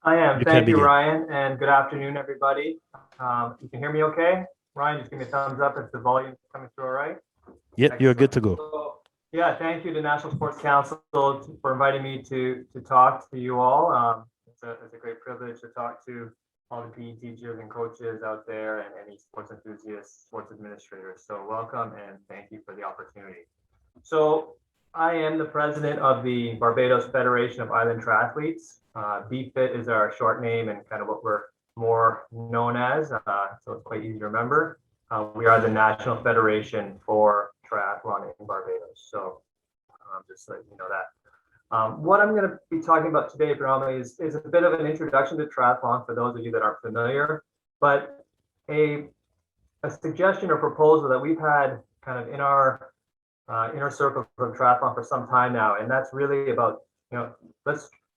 I am. You can Thank you, begin. Ryan, and good afternoon, everybody. You can hear me okay? Ryan, just give me a thumbs up if the volume is coming through all right. Yep, you're good Excellent. to go. So, yeah, thank you to National Sports Council for inviting me to talk to you all. It's a great privilege to talk to all the PE teachers and coaches out there and any sports enthusiasts, sports administrators. So welcome and thank you for the opportunity. So I am the president of the Barbados Federation of Island Triathletes. BFIT is our short name and kind of what we're more known as, so it's quite easy to remember. We are the National Federation for Triathlon in Barbados. So just so you know that. What I'm going to be talking about today, predominantly, is a bit of an introduction to triathlon for those of you that aren't familiar, but a suggestion or proposal that we've had kind of in our inner circle of triathlon for some time now, and that's really about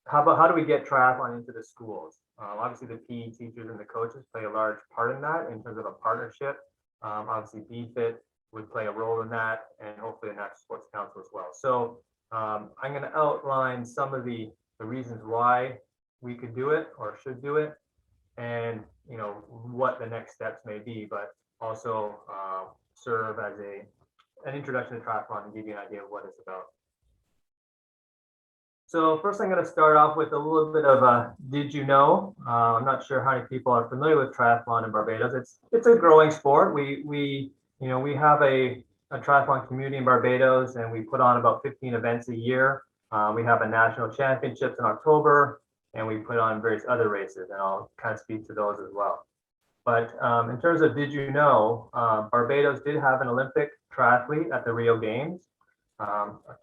how do we get triathlon into the schools? Obviously, the PE teachers and the coaches play a large part in that in terms of a partnership. Obviously, BFIT would play a role in that, and hopefully the National Sports Council as well. So I'm going to outline some of the reasons why we could do it or should do it, and what the next steps may be, but also serve as an introduction to triathlon and give you an idea of what it's about. So first, I'm going to start off with a little bit of a did you know? I'm not sure how many people are familiar with triathlon in Barbados. It's a growing sport. We have a triathlon community in Barbados, and we put on about 15 events a year. We have a national championships in October, and we put on various other races, and I'll kind of speak to those as well. But in terms of did you know, Barbados did have an Olympic triathlete at the Rio Games.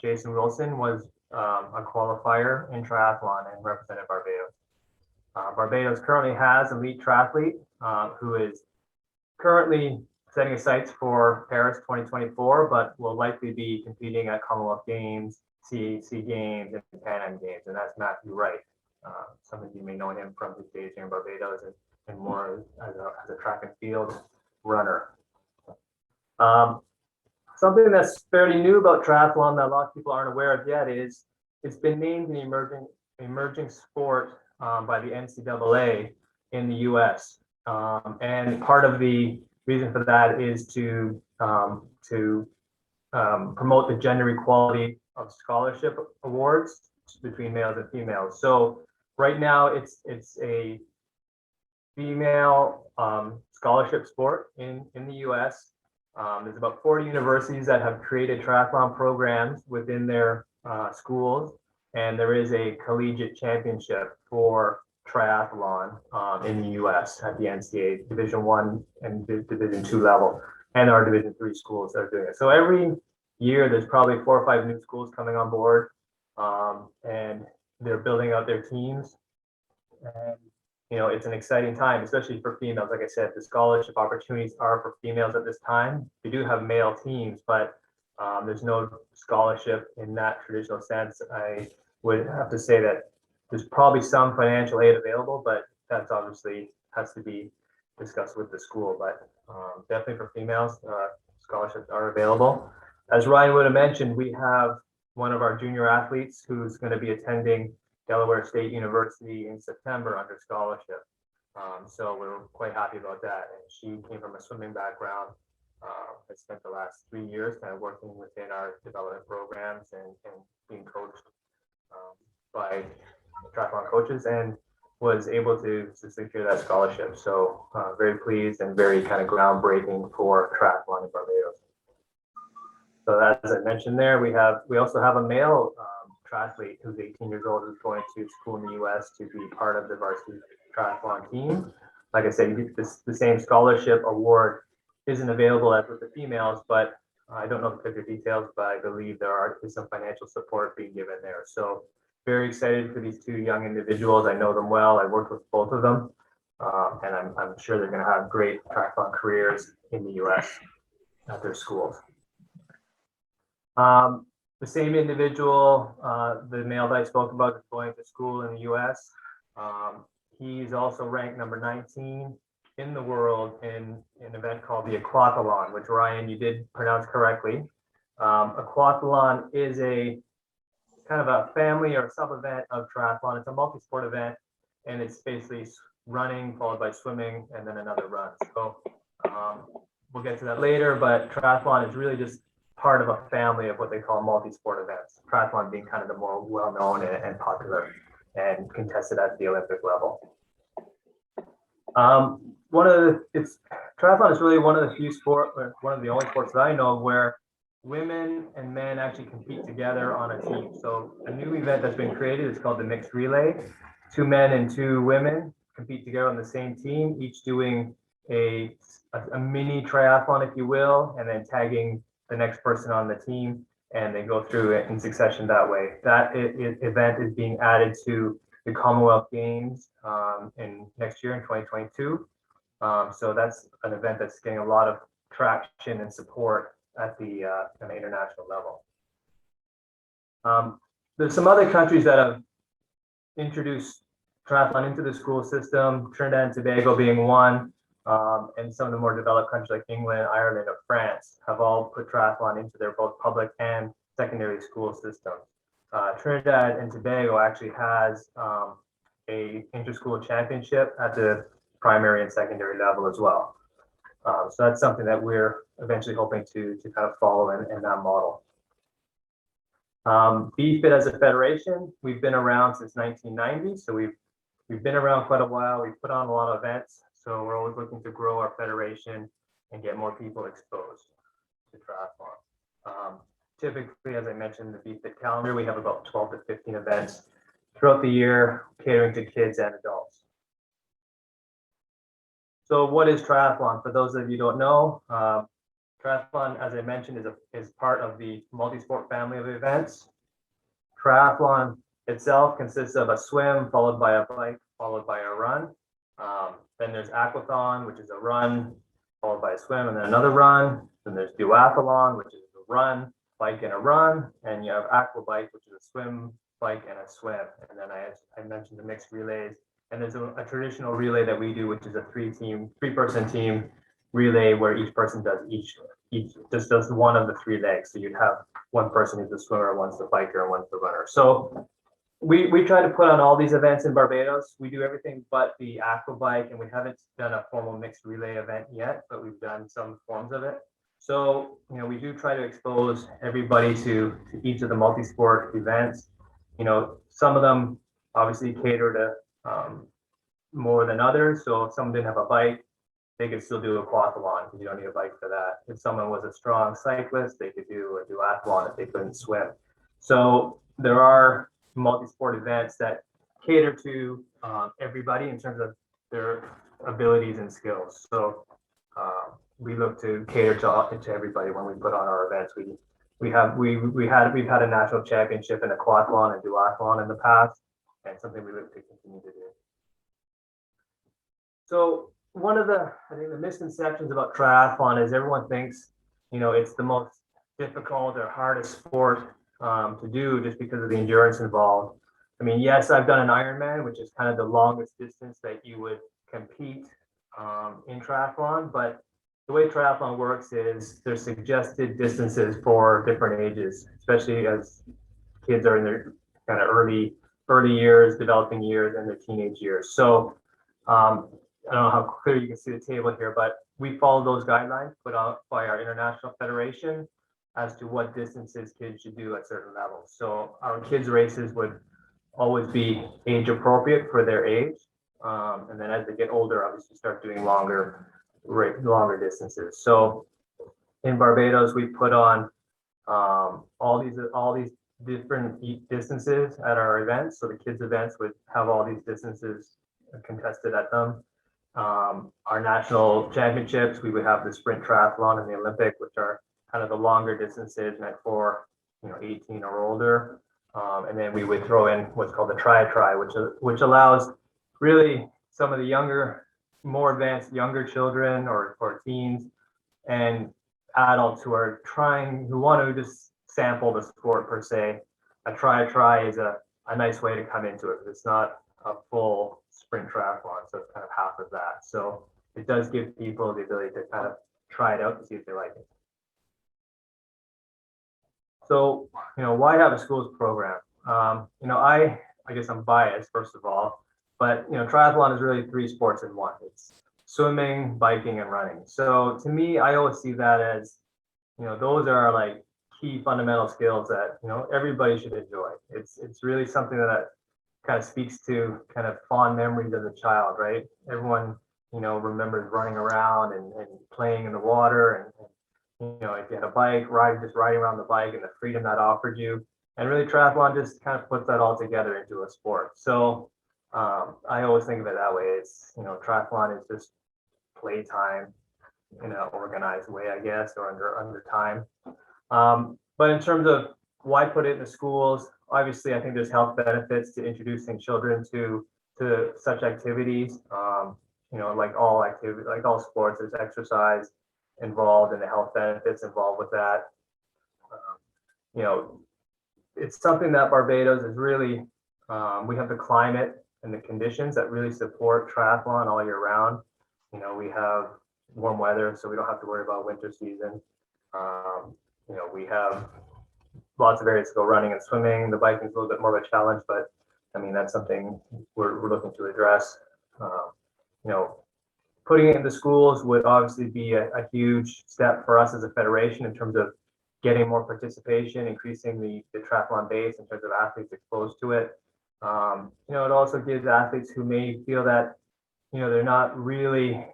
Jason Wilson was a qualifier in triathlon and represented Barbados. Barbados currently has an elite triathlete who is currently setting his sights for Paris 2024, but will likely be competing at Commonwealth Games, CAC Games, and Pan Am Games, and that's Matthew Wright. Some of you may know him from his days here in Barbados and more as a track and field runner. Something that's fairly new about triathlon that a lot of people aren't aware of yet is it's been named an emerging sport by the NCAA in the U.S. And part of the reason for that is to promote the gender equality of scholarship awards between males and females. So right now it's a female scholarship sport in the U.S. There's about 40 universities that have created triathlon programs within their schools, and there is a collegiate championship for triathlon in the U.S. at the NCAA Division I and Division II level, and our Division III schools that are doing it. So every year there's probably 4 or 5 new schools coming on board, and they're building out their teams. And it's an exciting time, especially for females. Like I said, the scholarship opportunities are for females at this time. We do have male teams, but there's no scholarship in that traditional sense. I would have to say that there's probably some financial aid available, but that's obviously has to be discussed with the school. But definitely for females, scholarships are available. As Ryan would have mentioned, we have one of our junior athletes who's going to be attending Delaware State University in September under scholarship. So we're quite happy about that. And she came from a swimming background. I spent the last 3 years kind of working within our development programs and being coached by triathlon coaches, and was able to secure that scholarship. So very pleased and very kind of groundbreaking for triathlon in Barbados. So as I mentioned there, we also have a male triathlete who's 18 years old who's going to school in the U.S. to be part of the varsity triathlon team. Like I said, the same scholarship award isn't available as with the females, but I don't know the particular details, but I believe there is some financial support being given there. So very excited for these 2 young individuals. I know them well. I worked with both of them, and I'm sure they're going to have great triathlon careers in the U.S. at their schools. The same individual, the male that I spoke about, is going to school in the U.S. He's also ranked number 19 in the world in an event called the aquathlon, which Ryan, you did pronounce correctly. Aquathlon is a kind of a family or sub-event of triathlon. It's a multi-sport event and it's basically running followed by swimming and then another run. So we'll get to that later, but triathlon is really just part of a family of what they call multi-sport events. Triathlon being kind of the more well-known and popular and contested at the Olympic level. Triathlon is really one of the only sports that I know of where women and men actually compete together on a team. So a new event that's been created is called the mixed relay. 2 men and 2 women compete together on the same team, each doing a mini triathlon, if you will, and then tagging the next person on the team, and they go through it in succession that way. That event is being added to the Commonwealth Games in next year in 2022. So that's an event that's getting a lot of traction and support at the international level. There's some other countries that have introduced triathlon into the school system, Trinidad and Tobago being one, and some of the more developed countries like England, Ireland, or France have all put triathlon into their both public and secondary school systems. Trinidad and Tobago actually has a inter-school championship at the primary and secondary level as well. So that's something that we're eventually hoping to kind of follow in that model. BFIT as a federation, we've been around since 1990, so we've been around quite a while. We've put on a lot of events, so we're always looking to grow our federation and get more people exposed to triathlon. Typically, as I mentioned, the BFIT calendar, we have about 12 to 15 events throughout the year, catering to kids and adults. So what is triathlon? For those of you who don't know, triathlon, as I mentioned, is part of the multi-sport family of events. Triathlon itself consists of a swim, followed by a bike, followed by a run. Then there's aquathon, which is a run, followed by a swim, and then another run. Then there's duathlon, which is a run, bike, and a run. And you have aquabike, which is a swim, bike, and a swim. And then I mentioned the mixed relays. And there's a traditional relay that we do, which is a 3-person team relay where each person does each just does one of the 3 legs. So you'd have one person who's the swimmer, one's the biker, and one's the runner. So we try to put on all these events in Barbados. We do everything but the aquabike, and we haven't done a formal mixed relay event yet, but we've done some forms of it. So, we do try to expose everybody to each of the multi-sport events. Some of them obviously cater to more than others. So if someone didn't have a bike, they could still do a quathlon because you don't need a bike for that. If someone was a strong cyclist, they could do a duathlon if they couldn't swim. So there are multi-sport events that cater to everybody in terms of their abilities and skills. So we look to cater to everybody when we put on our events. We've had a national championship in a quathlon and duathlon in the past, and something we look to continue to do. So one of the misconceptions about triathlon is everyone thinks, it's the most difficult or hardest sport to do just because of the endurance involved. I mean, yes, I've done an Ironman, which is kind of the longest distance that you would compete in triathlon, but the way triathlon works is there's suggested distances for different ages, especially as kids are in their kind of early years, developing years, and their teenage years. So I don't know how clear you can see the table here, but we follow those guidelines put out by our international federation as to what distances kids should do at certain levels. So our kids' races would always be age appropriate for their age. And then as they get older, obviously start doing longer distances. So in Barbados, we put on all these different distances at our events. So the kids' events would have all these distances contested at them. Our national championships, we would have the sprint triathlon and the Olympic, which are kind of the longer distances meant for 18 or older. And then we would throw in what's called the tri, which allows really some of the younger, more advanced younger children or teens and adults who want to just sample the sport per se. A tri is a nice way to come into it. It's not a full sprint triathlon, so it's kind of half of that. So it does give people the ability to kind of try it out to see if they like it. So, why have a schools program? I guess I'm biased, first of all. But triathlon is really three sports in one. It's swimming, biking, and running. So to me, I always see that as those are like key fundamental skills that everybody should enjoy. It's really something that kind of speaks to kind of fond memories as a child, right? Everyone remembers running around and playing in the water and if you had a bike, just riding around the bike and the freedom that offered you. And really triathlon just kind of puts that all together into a sport. So I always think of it that way. It's triathlon is just playtime in an organized way, I guess, or under time. But in terms of why put it in the schools, obviously I think there's health benefits to introducing children to such activities. Like all activity, like all sports, there's exercise involved and the health benefits involved with that. You know, it's something that Barbados is really, we have the climate and the conditions that really support triathlon all year round. We have warm weather, so we don't have to worry about winter season. We have lots of areas to go running and swimming. The biking is a little bit more of a challenge, but I mean, that's something we're looking to address. Putting it in the schools would obviously be a huge step for us as a federation in terms of getting more participation, increasing the triathlon base in terms of athletes exposed to it. It also gives athletes who may feel that, they're not really,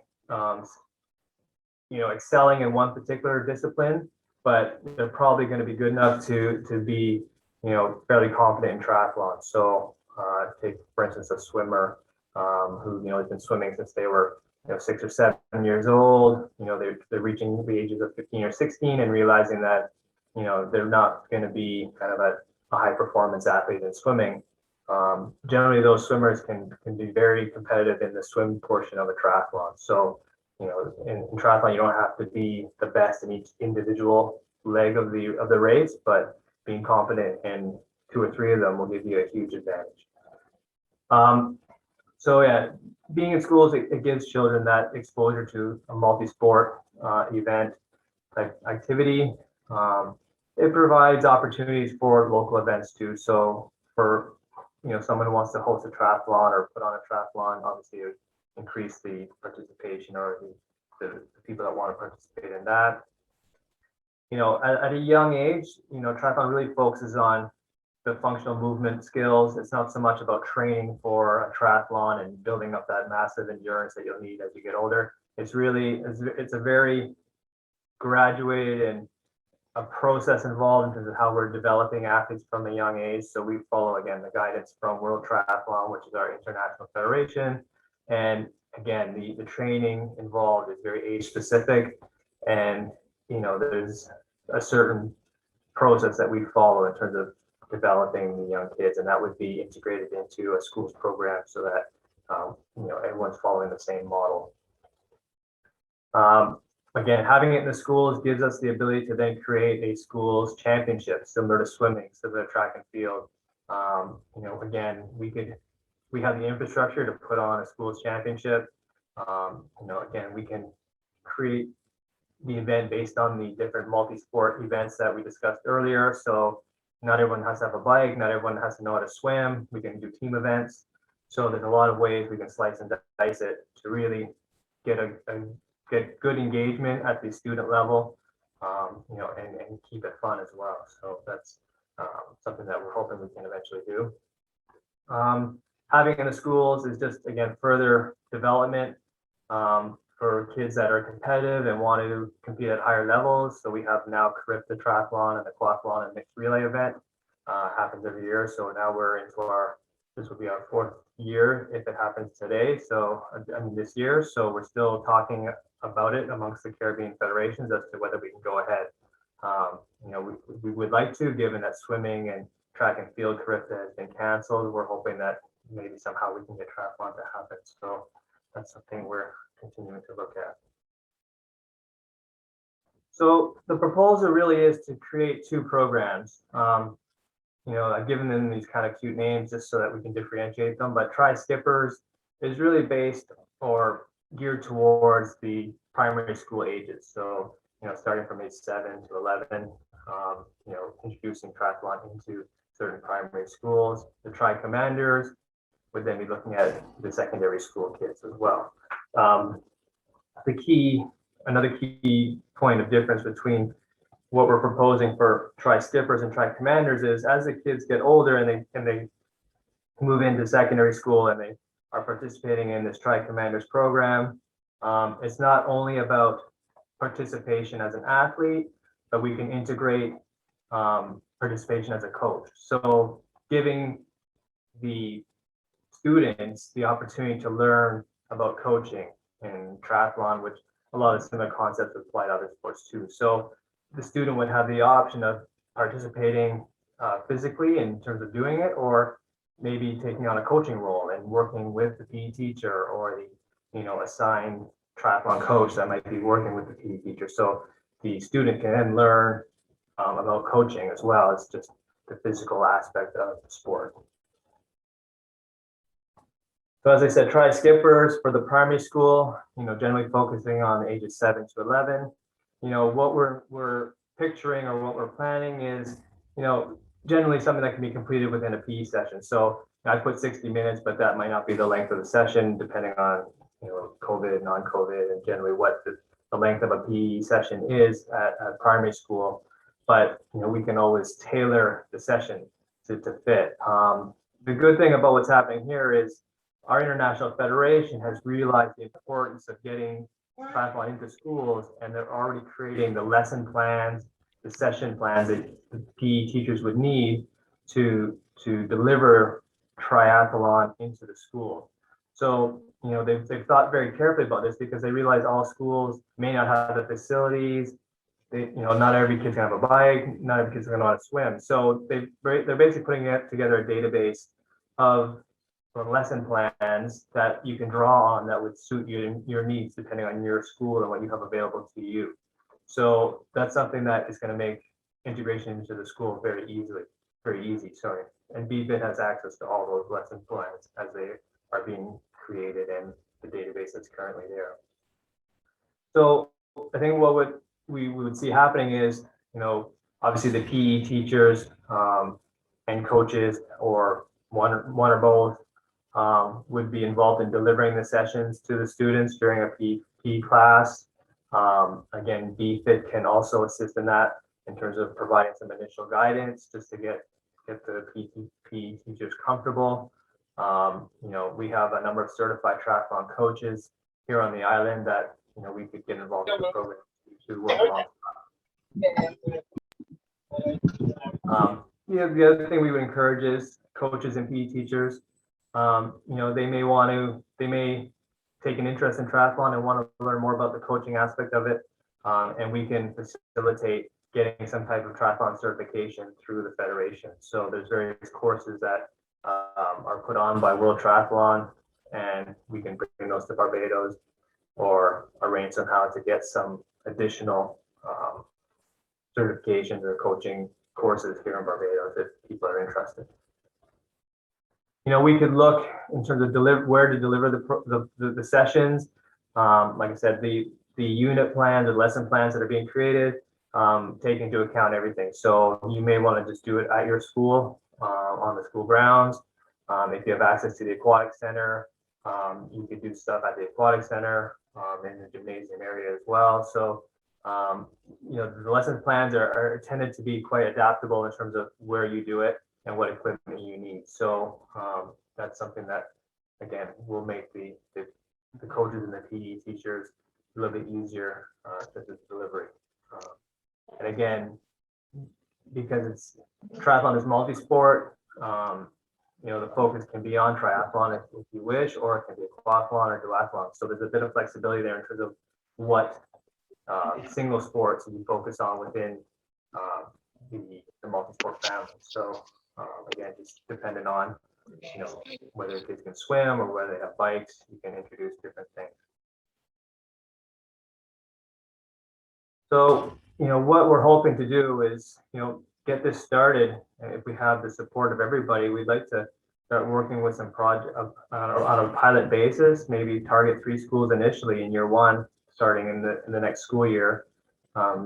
excelling in one particular discipline, but they're probably going to be good enough to be, fairly confident in triathlon. So take, for instance, a swimmer who, has been swimming since they were 6 or 7 years old. They're reaching the ages of 15 or 16 and realizing that they're not going to be kind of a high performance athlete in swimming. Generally, those swimmers can be very competitive in the swim portion of a triathlon. So in triathlon, you don't have to be the best in each individual leg of the race, but being confident in 2 or 3 of them will give you a huge advantage. So yeah, being in schools, it gives children that exposure to a multi-sport event type activity. It provides opportunities for local events too. So for someone who wants to host a triathlon or put on a triathlon, obviously it would increase the participation or the people that want to participate in that. At a young age, triathlon really focuses on the functional movement skills. It's not so much about training for a triathlon and building up that massive endurance that you'll need as you get older. It's a very graduated and a process involved in terms of how we're developing athletes from a young age. So we follow, again, the guidance from World Triathlon, which is our international federation. And again, the training involved is very age specific. And, there's a certain process that we follow in terms of developing the young kids, and that would be integrated into a school's program so that everyone's following the same model. Again, having it in the schools gives us the ability to then create a school's championship similar to swimming, similar to track and field. Again, we have the infrastructure to put on a school's championship. Again, we can create the event based on the different multi-sport events that we discussed earlier. So not everyone has to have a bike, not everyone has to know how to swim. We can do team events. So there's a lot of ways we can slice and dice it to really get good engagement at the student level, and keep it fun as well. So that's something that we're hoping we can eventually do. Having in the schools is just, again, further development for kids that are competitive and want to compete at higher levels. So we have now the triathlon and the quathlon and mixed relay event happens every year. So now we're into this will be our 4th year if it happens today. So this year. So we're still talking about it amongst the Caribbean federations as to whether we can go ahead. We would like to, given that swimming and track and field Caribbean has been canceled. We're hoping that maybe somehow we can get triathlon to happen. So that's something we're continuing to look at. So the proposal really is to create 2 programs. I've given them these kind of cute names just so that we can differentiate them, but Tri Skippers is really based or geared towards the primary school ages. So, starting from age 7 to 11, introducing triathlon into certain primary schools. The Tri Commanders would then be looking at the secondary school kids as well. Another key point of difference between what we're proposing for tri-skippers and tri-commanders is as the kids get older and they move into secondary school and they are participating in this tri-commanders program, it's not only about participation as an athlete, but we can integrate participation as a coach. So giving the students the opportunity to learn about coaching in triathlon, which a lot of similar concepts apply to other sports too. So the student would have the option of participating physically in terms of doing it, or maybe taking on a coaching role and working with the PE teacher or the assigned triathlon coach that might be working with the PE teacher. So the student can then learn about coaching as well as just the physical aspect of the sport. So as I said, tri-skippers for the primary school, generally focusing on ages 7 to 11. What we're picturing or what we're planning is, generally something that can be completed within a PE session. So I put 60 minutes, but that might not be the length of the session, depending on, COVID, non-COVID, and generally what the length of a PE session is at primary school. But, we can always tailor the session to fit. The good thing about what's happening here is our international federation has realized the importance of getting triathlon into schools, and they're already creating the lesson plans, the session plans that the PE teachers would need to deliver triathlon into the school. So, they've thought very carefully about this because they realize all schools may not have the facilities. Not every kid's gonna have a bike, not every kid's gonna know how to swim. So they're basically putting together a database of lesson plans that you can draw on that would suit your needs depending on your school and what you have available to you. So that's something that is going to make integration into the school very easy. And BFIT has access to all those lesson plans as they are being created in the database that's currently there. So I think what we would see happening is, obviously the PE teachers and coaches, or one or both, would be involved in delivering the sessions to the students during a PE class. Again, BFIT can also assist in that in terms of providing some initial guidance just to get the PE teachers comfortable. We have a number of certified triathlon coaches here on the island that we could get involved in the program to work alongside. The other thing we would encourage is coaches and PE teachers. They may take an interest in triathlon and want to learn more about the coaching aspect of it. And we can facilitate getting some type of triathlon certification through the federation. So there's various courses that are put on by World Triathlon, and we can bring those to Barbados or arrange somehow to get some additional certifications or coaching courses here in Barbados if people are interested. We could look in terms of where to deliver the sessions. Like I said, the unit plans or lesson plans that are being created take into account everything. So you may want to just do it at your school, on the school grounds. If you have access to the aquatic center, you could do stuff at the aquatic center, in the gymnasium area as well. So, the lesson plans are tended to be quite adaptable in terms of where you do it and what equipment you need. So that's something that, again, will make the coaches and the PE teachers a little bit easier to the delivery. And again, because triathlon is multi-sport, the focus can be on triathlon if you wish, or it can be aquathlon or duathlon. So there's a bit of flexibility there in terms of what single sports you focus on within the multi-sport family. So again, just dependent on whether kids can swim or whether they have bikes, you can introduce different things. So what we're hoping to do is get this started. If we have the support of everybody, we'd like to start working with some project on a pilot basis, maybe target 3 schools initially in year 1, starting in the next school year,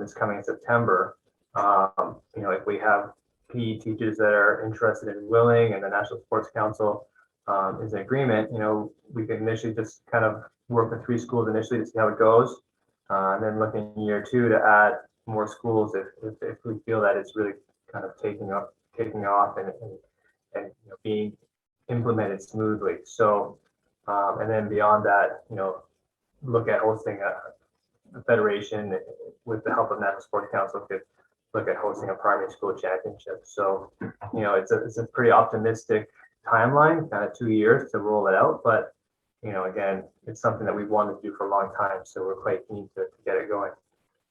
this coming September. If we have PE teachers that are interested and willing, and the National Sports Council is an agreement, we can initially just kind of work with 3 schools initially to see how it goes. And then look in year 2 to add more schools if we feel that it's really kind of taking off and being implemented smoothly. So, and then beyond that, look at hosting a federation with the help of National Sports Council could look at hosting a primary school championship. So, it's a pretty optimistic timeline, kind of 2 years to roll it out. But, again, it's something that we've wanted to do for a long time. So we're quite keen to get it going.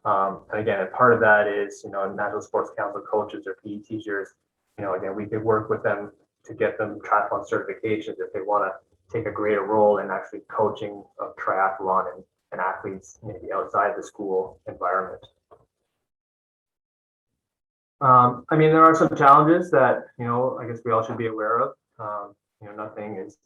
And again, and part of that is, National Sports Council coaches or PE teachers, again, we could work with them to get them triathlon certifications if they want to take a greater role in actually coaching of triathlon and athletes maybe outside the school environment. There are some challenges that, I guess we all should be aware of. Nothing is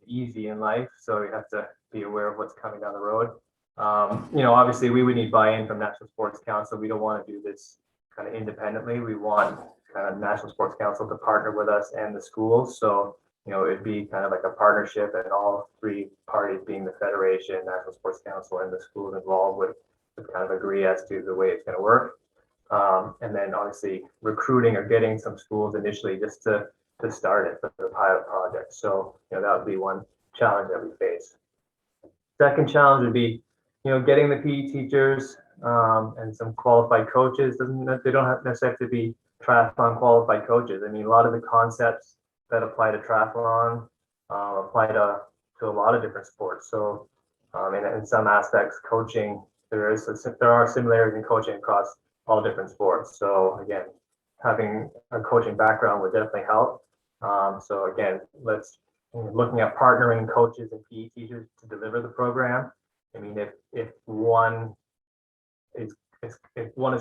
easy in life, so you have to be aware of what's coming down the road. Obviously we would need buy-in from National Sports Council. We don't want to do this kind of independently. We want kind of National Sports Council to partner with us and the schools. So, it'd be kind of like a partnership, and all 3 parties, being the federation, National Sports Council, and the schools involved, would kind of agree as to the way it's going to work. And then obviously recruiting or getting some schools initially just to start it for the pilot project. So, that would be one challenge that we face. Second challenge would be, getting the PE teachers and some qualified coaches. They don't necessarily have to be triathlon qualified coaches. A lot of the concepts that apply to triathlon apply to a lot of different sports. So, in some aspects, coaching, there are similarities in coaching across all different sports. So again, having a coaching background would definitely help. So again, looking at partnering coaches and PE teachers to deliver the program. If one is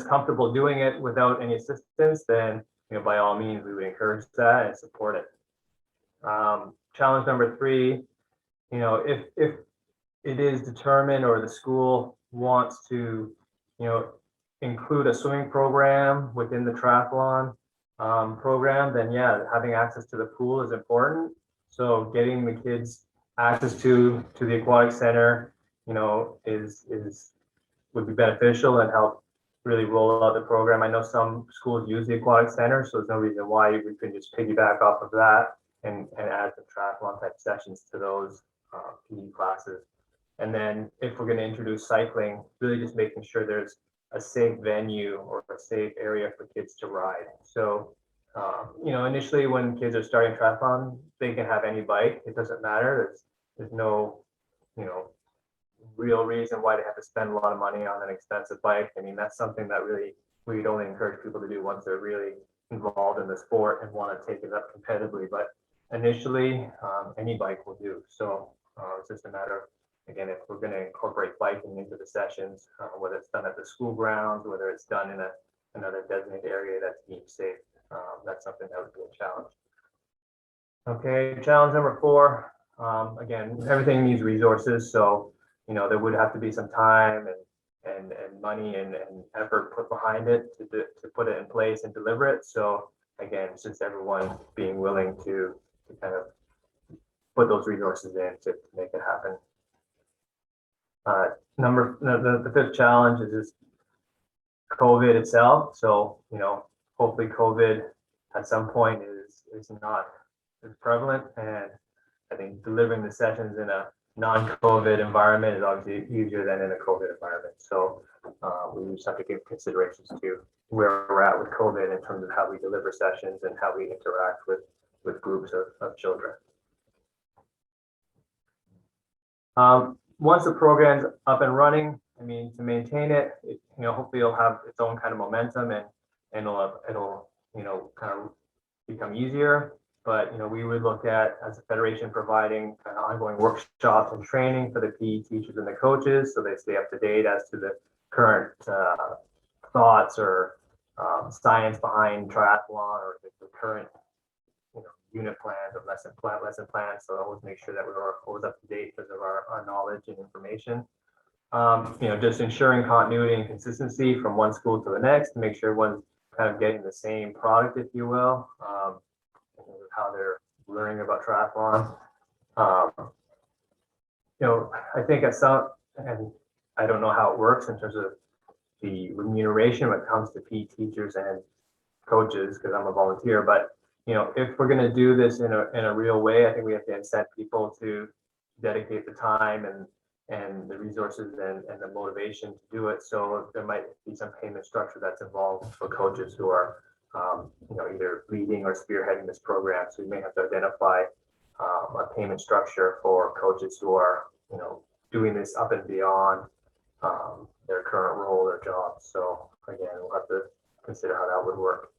comfortable doing it without any assistance, then by all means we would encourage that and support it. Challenge number 3, if it is determined or the school wants to, include a swimming program within the triathlon program, then yeah, having access to the pool is important. So getting the kids access to the aquatic center, would be beneficial and help really roll out the program. I know some schools use the aquatic center, so there's no reason why we couldn't just piggyback off of that and add some triathlon type sessions to those PE classes. And then if we're going to introduce cycling, really just making sure there's a safe venue or a safe area for kids to ride. So, initially when kids are starting triathlon, they can have any bike. It doesn't matter. There's no, real reason why they have to spend a lot of money on an expensive bike. That's something that really we'd only encourage people to do once they're really involved in the sport and want to take it up competitively. But initially, any bike will do. So it's just a matter of, again, if we're going to incorporate biking into the sessions, whether it's done at the school grounds, whether it's done in another designated area that's deemed safe, that's something that would be a challenge. Okay, challenge number 4. Again, everything needs resources, so there would have to be some time and money and effort put behind it to put it in place and deliver it. So again, it's just everyone being willing to kind of put those resources in to make it happen. The 5th challenge is just COVID itself. So hopefully COVID at some point is not as prevalent, and I think delivering the sessions in a non-COVID environment is obviously easier than in a COVID environment. So we just have to give considerations to where we're at with COVID in terms of how we deliver sessions and how we interact with groups of children. Once the program's up and running, to maintain it, hopefully it'll have its own kind of momentum and it'll kind of become easier. But we would look at, as a federation, providing kind of ongoing workshops and training for the PE teachers and the coaches, so they stay up to date as to the current thoughts or science behind triathlon, or the current unit plans or lesson plans. So always make sure that we're always up to date because of our knowledge and information. Just ensuring continuity and consistency from one school to the next to make sure everyone's kind of getting the same product, if you will. How they're learning about triathlon. I think and I don't know how it works in terms of the remuneration when it comes to PE teachers and coaches, because I'm a volunteer, but if we're going to do this in a real way, I think we have to incent people to dedicate the time and the resources and the motivation to do it. So there might be some payment structure that's involved for coaches who are either leading or spearheading this program. So we may have to identify a payment structure for coaches who are doing this up and beyond their current role or job. So again, we'll have to consider how that would work.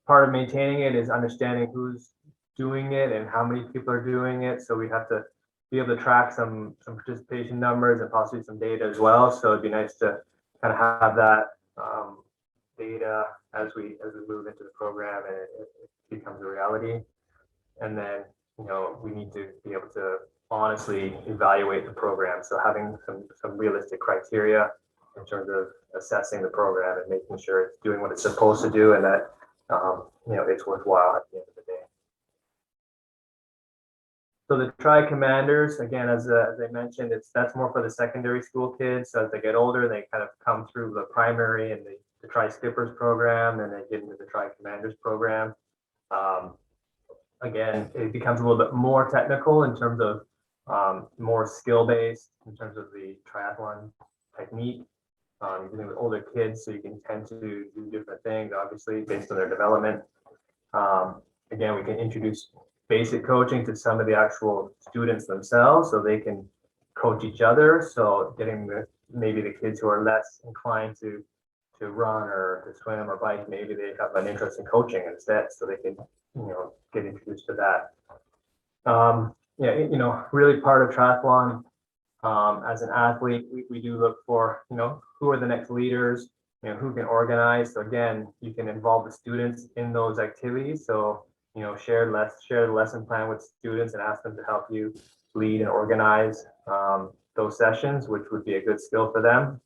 Part of maintaining it is understanding who's doing it and how many people are doing it. So we have to be able to track some participation numbers and possibly some data as well. So it'd be nice to kind of have that data as we move into the program and it becomes a reality. And then we need to be able to honestly evaluate the program. So having some realistic criteria in terms of assessing the program and making sure it's doing what it's supposed to do and that it's worthwhile at the end of the day. So the Tri Commanders, again, as I mentioned, that's more for the secondary school kids. So as they get older, they kind of come through the primary and the Tri Skippers program, and they get into the Tri Commanders program. Again, it becomes a little bit more technical in terms of more skill-based in terms of the triathlon technique. You're dealing with older kids, so you can tend to do different things, obviously, based on their development. Again, we can introduce basic coaching to some of the actual students themselves so they can coach each other. So getting maybe the kids who are less inclined to run or to swim or bike, maybe they have an interest in coaching instead, so they can get introduced to that. Really part of triathlon, as an athlete, we do look for, who are the next leaders, who can organize. So again, you can involve the students in those activities. So, share the lesson plan with students and ask them to help you lead and organize those sessions, which would be a good skill for them.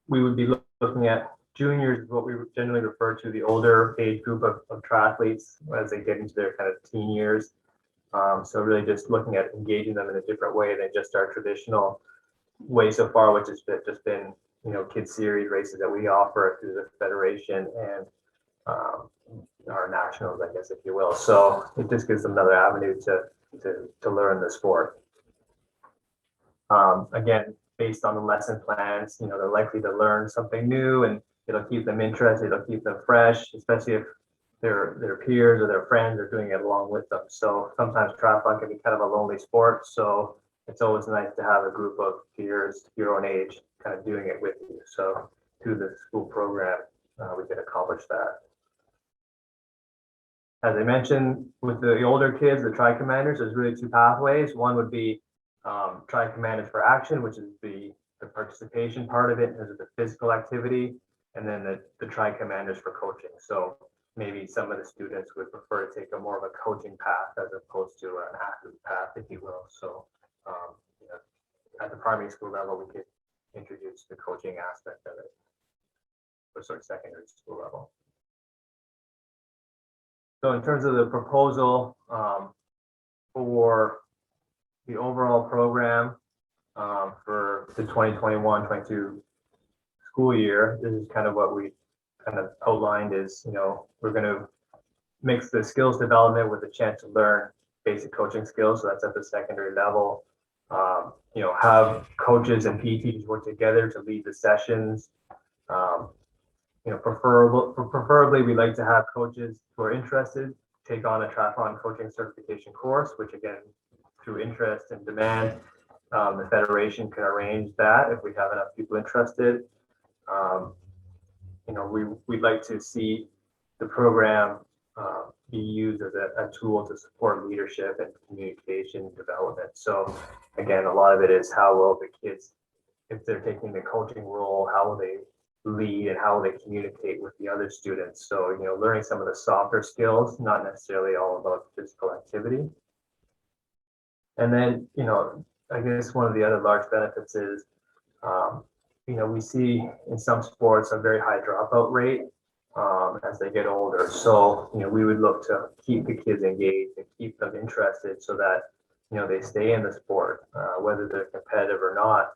We would be looking at juniors, what we generally refer to the older age group of triathletes as they get into their kind of teen years. So really just looking at engaging them in a different way than just our traditional way so far, which has just been, kids series races that we offer through the federation and our nationals, I guess, if you will. So it just gives them another avenue to learn the sport. Again, based on the lesson plans, they're likely to learn something new and it'll keep them interested, it'll keep them fresh, especially if their peers or their friends are doing it along with them. So sometimes triathlon can be kind of a lonely sport. So it's always nice to have a group of peers your own age kind of doing it with you. So through the school program, we can accomplish that. As I mentioned, with the older kids, the Tri Commanders, there's really two pathways. One would be Tri Commanders for Action, which is the participation part of it in terms of the physical activity, and then the Tri Commanders for coaching. So maybe some of the students would prefer to take a more of a coaching path as opposed to an athlete path, if you will. So at the primary school level, we could introduce the coaching aspect of it for sort of secondary school level. So in terms of the proposal for the overall program for the 2021-22 school year, this is kind of what we kind of outlined is, we're going to mix the skills development with a chance to learn basic coaching skills. So that's at the secondary level. Have coaches and PE teachers work together to lead the sessions. Preferably we like to have coaches who are interested take on a triathlon coaching certification course, which again, through interest and demand, the federation can arrange that if we have enough people interested. We'd like to see the program be used as a tool to support leadership and communication development. So again, a lot of it is how will the kids, if they're taking the coaching role, how will they lead and how will they communicate with the other students? So, learning some of the softer skills, not necessarily all about physical activity. And then, I guess one of the other large benefits is, we see in some sports a very high dropout rate. as they get older. So, we would look to keep the kids engaged and keep them interested so that, they stay in the sport, whether they're competitive or not,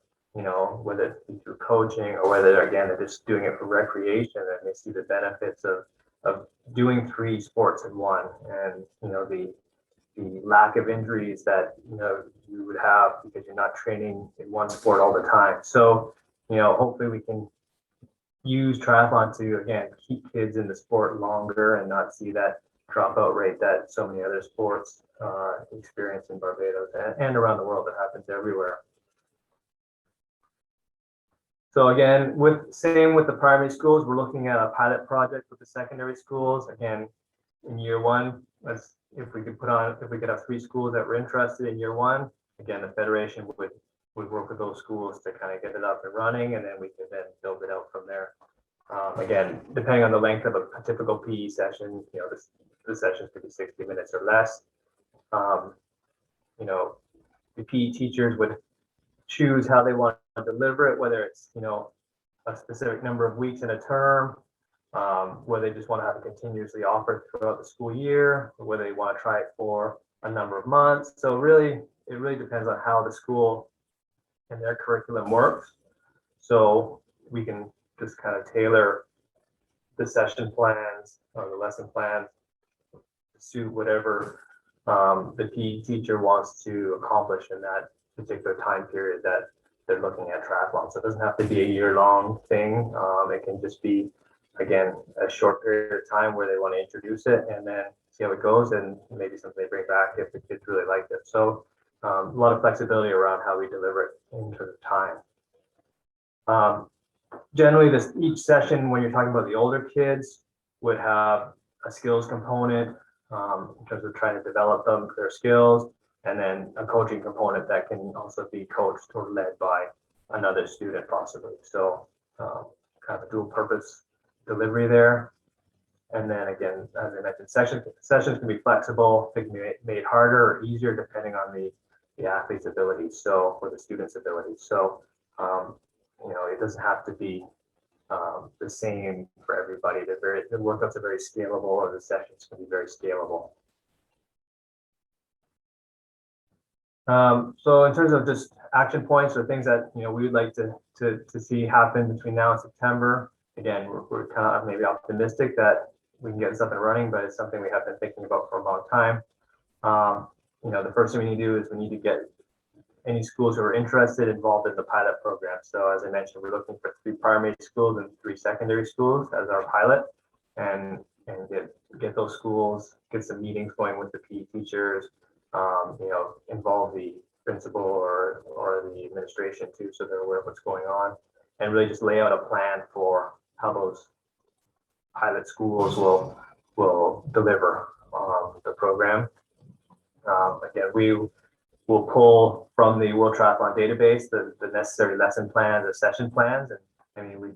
whether it be through coaching or whether, again, they're just doing it for recreation and they see the benefits of doing three sports in one, and, the lack of injuries that, you would have because you're not training in one sport all the time. So, hopefully we can use triathlon to, again, keep kids in the sport longer and not see that dropout rate that so many other sports experience in Barbados and around the world. It happens everywhere. So again, with the primary schools, we're looking at a pilot project with the secondary schools. Again, in year one, if we could have three schools that were interested in year one, again, the federation would work with those schools to kind of get it up and running, and then we can then build it out from there. Again, depending on the length of a typical PE session, the sessions could be 60 minutes or less. The PE teachers would choose how they want to deliver it, whether it's, a specific number of weeks in a term, whether they just want to have it continuously offered throughout the school year, or whether they want to try it for a number of months. So it really depends on how the school and their curriculum works. So we can just kind of tailor the session plans or the lesson plans to suit whatever the PE teacher wants to accomplish in that particular time period that they're looking at triathlon. So it doesn't have to be a year-long thing. It can just be, again, a short period of time where they want to introduce it and then see how it goes, and maybe something they bring back if the kids really like it. So a lot of flexibility around how we deliver it in terms of time. Generally, each session, when you're talking about the older kids, would have a skills component in terms of trying to develop their skills, and then a coaching component that can also be coached or led by another student possibly. So kind of a dual purpose delivery there. And then again, as I mentioned, sessions can be flexible. They can be made harder or easier depending on the athlete's abilities, or the student's abilities. So it doesn't have to be the same for everybody. The workouts are very scalable, or the sessions can be very scalable. So in terms of just action points or things that we would like to see happen between now and September, again, we're kind of maybe optimistic that we can get this up and running, but it's something we have been thinking about for a long time. The first thing we need to do is we need to get any schools who are interested involved in the pilot program. So as I mentioned, we're looking for 3 primary schools and 3 secondary schools as our pilot, and get those schools, get some meetings going with the PE teachers, involve the principal or the administration too, so they're aware of what's going on, and really just lay out a plan for how those pilot schools will deliver the program. Again, we will pull from the World Triathlon database the necessary lesson plans or session plans, and we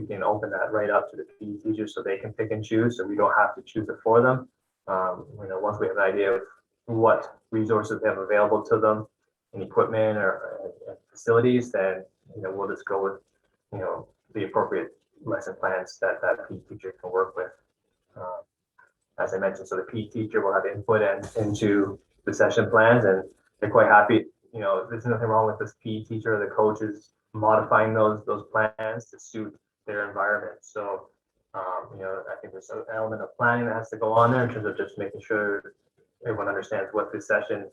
can open that right up to the PE teachers so they can pick and choose, so we don't have to choose it for them. Once we have an idea of what resources they have available to them in equipment or facilities, then we'll just go with the appropriate lesson plans that PE teacher can work with. As I mentioned, so the PE teacher will have input into the session plans, and they're quite happy. There's nothing wrong with this PE teacher or the coaches modifying those plans to suit their environment. So I think there's an element of planning that has to go on there in terms of just making sure everyone understands what the session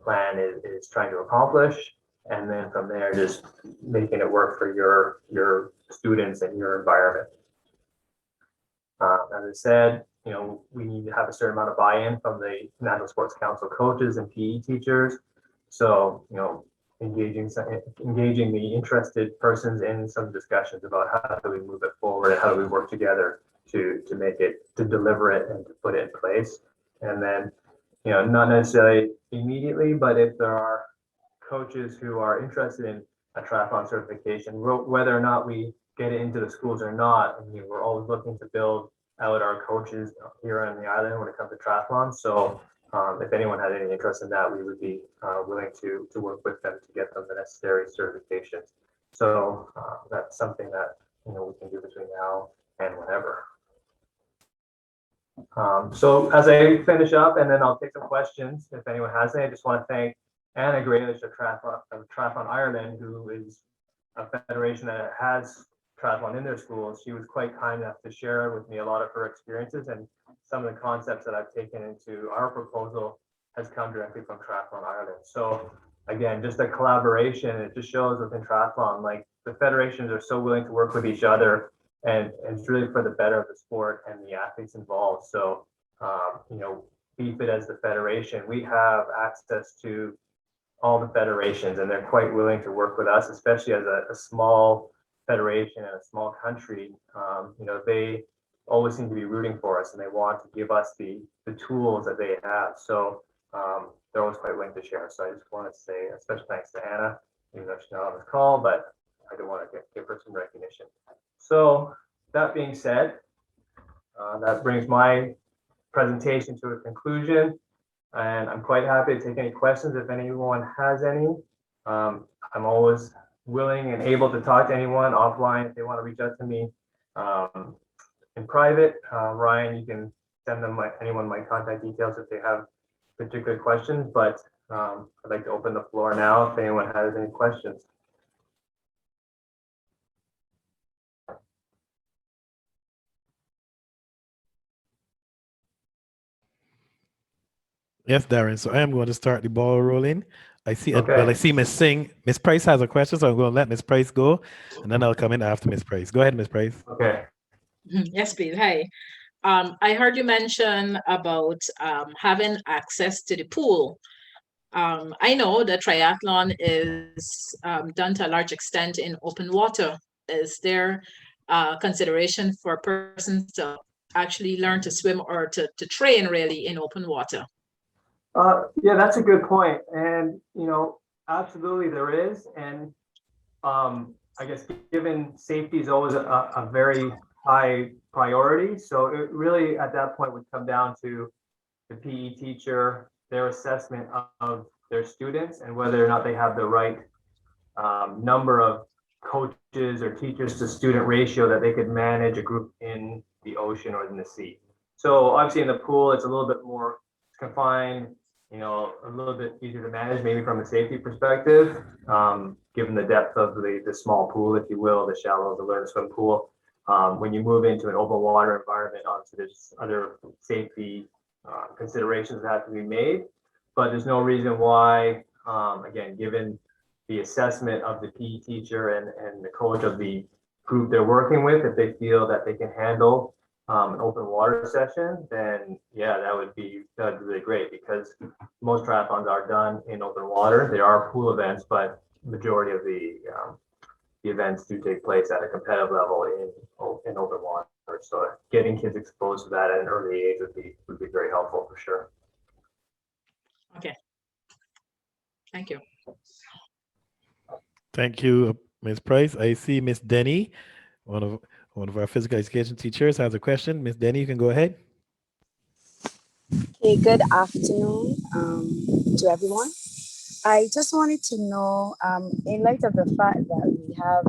plan is trying to accomplish, and then from there just making it work for your students and your environment. As I said, we need to have a certain amount of buy-in from the National Sports Council coaches and PE teachers. So engaging the interested persons in some discussions about how do we move it forward and how do we work together to deliver it and to put it in place. And then, not necessarily immediately, but if there are coaches who are interested in a triathlon certification, whether or not we get it into the schools or not, we're always looking to build out our coaches here on the island when it comes to triathlon. So if anyone had any interest in that, we would be willing to work with them to get them the necessary certifications. So that's something that we can do between now and whenever. So as I finish up, and then I'll take some questions if anyone has any, I just want to thank Anna Graylish of Triathlon Ireland, who is a federation that has triathlon in their schools. She was quite kind enough to share with me a lot of her experiences, and some of the concepts that I've taken into our proposal has come directly from Triathlon Ireland. So again, just a collaboration. It just shows within triathlon, like the federations are so willing to work with each other, and it's really for the better of the sport and the athletes involved. So, BFIT as the federation, we have access to all the federations, and they're quite willing to work with us, especially as a small federation and a small country. They always seem to be rooting for us, and they want to give us the tools that they have. So they're always quite willing to share. So I just want to say a special thanks to Anna, even though she's not on this call, but I do want to give her some recognition. So that being said, that brings my presentation to a conclusion, and I'm quite happy to take any questions if anyone has any. I'm always willing and able to talk to anyone offline if they want to reach out to me in private. Ryan, you can send them anyone my contact details if they have particular questions, but I'd like to open the floor now if anyone has any questions. Yes, Darren. So I am going to start the ball rolling. I see, Okay. well, I see Miss Singh. Miss Price has a question, so I'm going to let Miss Price go, and then I'll come in after Miss Price. Go ahead, Miss Price. Okay. Yes, please. Hi. I heard you mention about having access to the pool. I know that triathlon is done to a large extent in open water. Is there consideration for persons to actually learn to swim or to train really in open water? Yeah, that's a good point. And, absolutely there is. And I guess given safety is always a very high priority. So it really at that point would come down to the PE teacher, their assessment of their students and whether or not they have the right number of coaches or teachers to student ratio that they could manage a group in the ocean or in the sea. So obviously in the pool, it's a little bit more confined, a little bit easier to manage maybe from a safety perspective, given the depth of the small pool, if you will, the shallow, the learn to swim pool. When you move into an open water environment, obviously there's other safety considerations that have to be made, but there's no reason why, again, given the assessment of the PE teacher and the coach of the group they're working with, if they feel that they can handle an open water session, then yeah, that would be really great, because most triathlons are done in open water. There are pool events, but majority of the events do take place at a competitive level in open water. So getting kids exposed to that at an early age would be very helpful for sure. Okay. Thank you. Thank you, Ms. Price. I see Miss Denny, one of our physical education teachers, has a question. Miss Denny, you can go ahead. Okay, good afternoon to everyone. I just wanted to know, in light of the fact that we have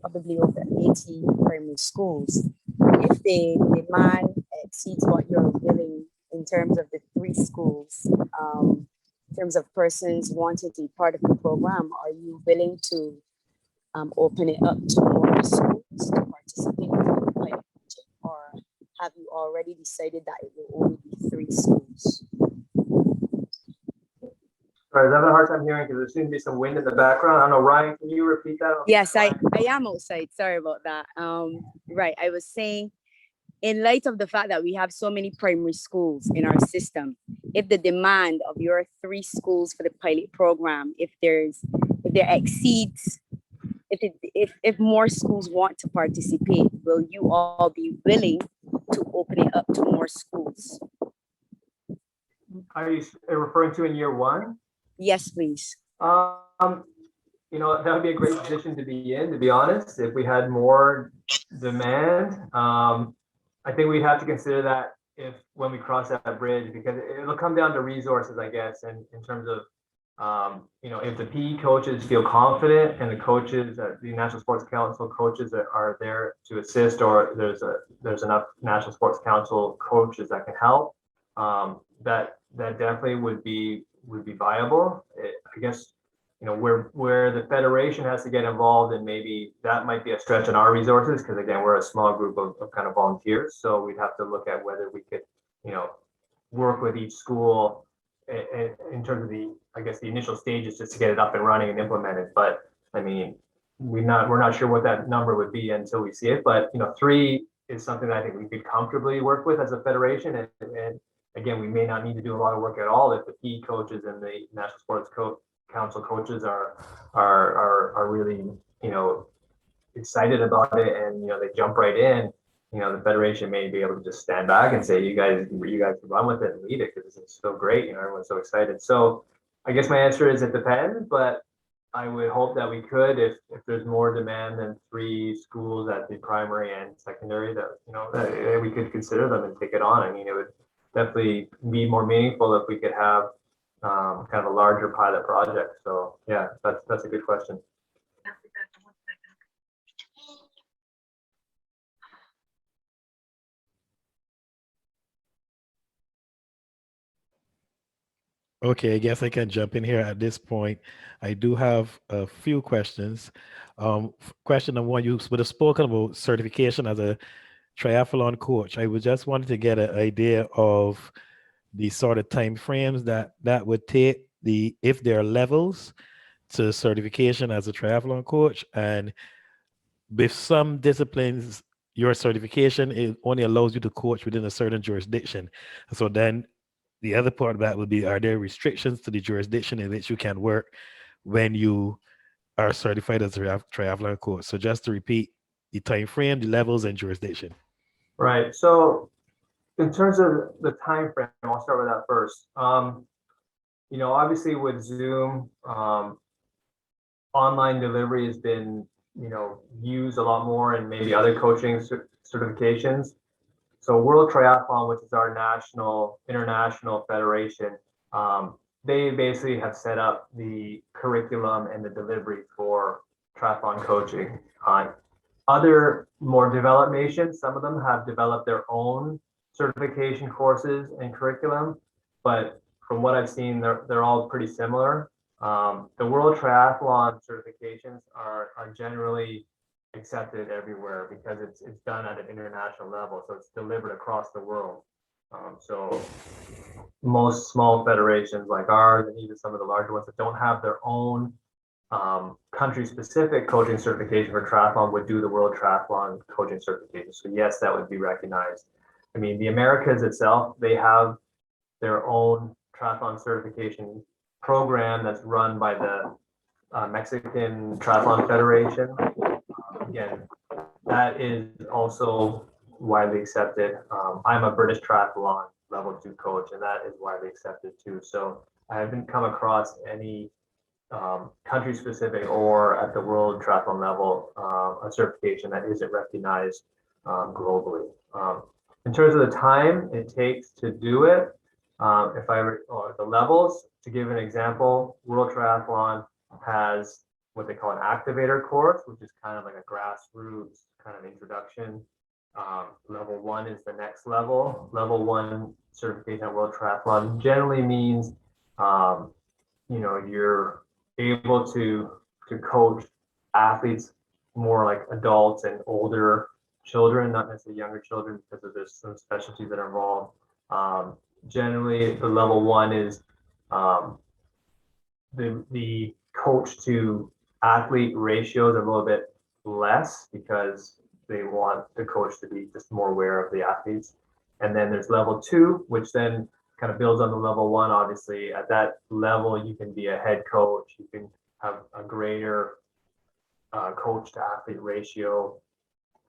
probably over 80 primary schools, if the demand exceeds what you're willing in terms of the 3 schools, in terms of persons wanting to be part of the program, are you willing to open it up to more schools to participate in the pilot project, or have you already decided that it will only be 3 schools? Sorry, I was having a hard time hearing because there seems to be some wind in the background. I don't know, Ryan, can you repeat that? Yes, I am outside. Sorry about that. Right, I was saying, in light of the fact that we have so many primary schools in our system, if the demand of your 3 schools for the pilot program, if there exceeds, if more schools want to participate, will you all be willing to open it up to more schools? Are you referring to in year 1? Yes, please. That would be a great position to be in, to be honest, if we had more demand. I think we have to consider that when we cross that bridge, because it'll come down to resources, I guess, and in terms of if the PE coaches feel confident and the coaches, the National Sports Council coaches that are there to assist, or there's enough National Sports Council coaches that can help, that definitely would be viable. I guess, where the federation has to get involved, and maybe that might be a stretch on our resources, because again, we're a small group of kind of volunteers. So we'd have to look at whether we could, work with each school in terms of the initial stages, just to get it up and running and implemented. But I mean, we're not sure what that number would be until we see it. But 3 is something that I think we could comfortably work with as a federation. And again, we may not need to do a lot of work at all if the PE coaches and the National Sports Council coaches are really excited about it, and they jump right in. The federation may be able to just stand back and say, you guys can run with it and lead it, because it's so great. Everyone's so excited. So I guess my answer is it depends, but I would hope that we could, if there's more demand than 3 schools at the primary and secondary, that that we could consider them and take it on. I mean, it would definitely be more meaningful if we could have kind of a larger pilot project. So yeah, that's a good question. Okay, I guess I can jump in here at this point. I do have a few questions. Question number 1, you would have spoken about certification as a triathlon coach. I would just wanted to get an idea of the sort of time frames that would take, if there are levels to certification as a triathlon coach, and with some disciplines, your certification, it only allows you to coach within a certain jurisdiction. So then the other part of that would be, are there restrictions to the jurisdiction in which you can work when you are certified as a triathlon coach? So just to repeat, the time frame, the levels, and jurisdiction. Right. So in terms of the time frame, I'll start with that first. Obviously with Zoom, online delivery has been used a lot more, and maybe other coaching certifications. So World Triathlon, which is our international federation, they basically have set up the curriculum and the delivery for triathlon coaching. Other more developed nations, some of them have developed their own certification courses and curriculum, but from what I've seen, they're all pretty similar. The World Triathlon certifications are generally accepted everywhere, because it's done at an international level, so it's delivered across the world. So most small federations like ours, and even some of the larger ones that don't have their own country-specific coaching certification for triathlon, would do the World Triathlon coaching certification. So yes, that would be recognized. I mean, the Americas itself, they have their own triathlon certification program that's run by the Mexican Triathlon Federation. Again, that is also widely accepted. I'm a British triathlon level 2 coach, and that is widely accepted too. So I haven't come across any country specific or at the world triathlon level a certification that isn't recognized globally. In terms of the time it takes to do it, or the levels, to give an example, World Triathlon has what they call an activator course, which is kind of like a grassroots kind of introduction. Level 1 is the next level. Level 1 certification at World Triathlon generally means, you're able to coach athletes more like adults and older children, not necessarily younger children, because of there's some specialties that are involved. Generally, the level 1 is the coach to athlete ratios are a little bit less, because they want the coach to be just more aware of the athletes. And then there's level 2, which then kind of builds on the level 1. Obviously, at that level, you can be a head coach. You can have a greater coach to athlete ratio.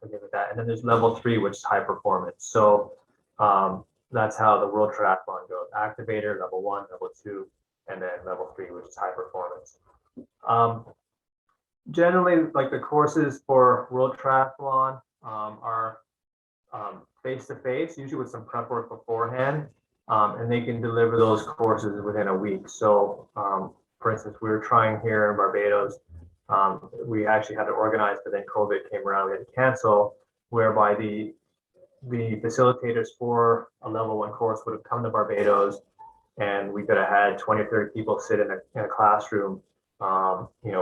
With that. And then there's level 3, which is high performance. So that's how the World Triathlon goes: activator, level 1, level 2, and then level 3, which is high performance. Generally, like the courses for World Triathlon are face-to-face, usually with some prep work beforehand, and they can deliver those courses within a week. So for instance, we were trying here in Barbados. We actually had it organized, but then COVID came around, we had to cancel, whereby the facilitators for a level 1 course would have come to Barbados, and we could have had 20 or 30 people sit in a classroom,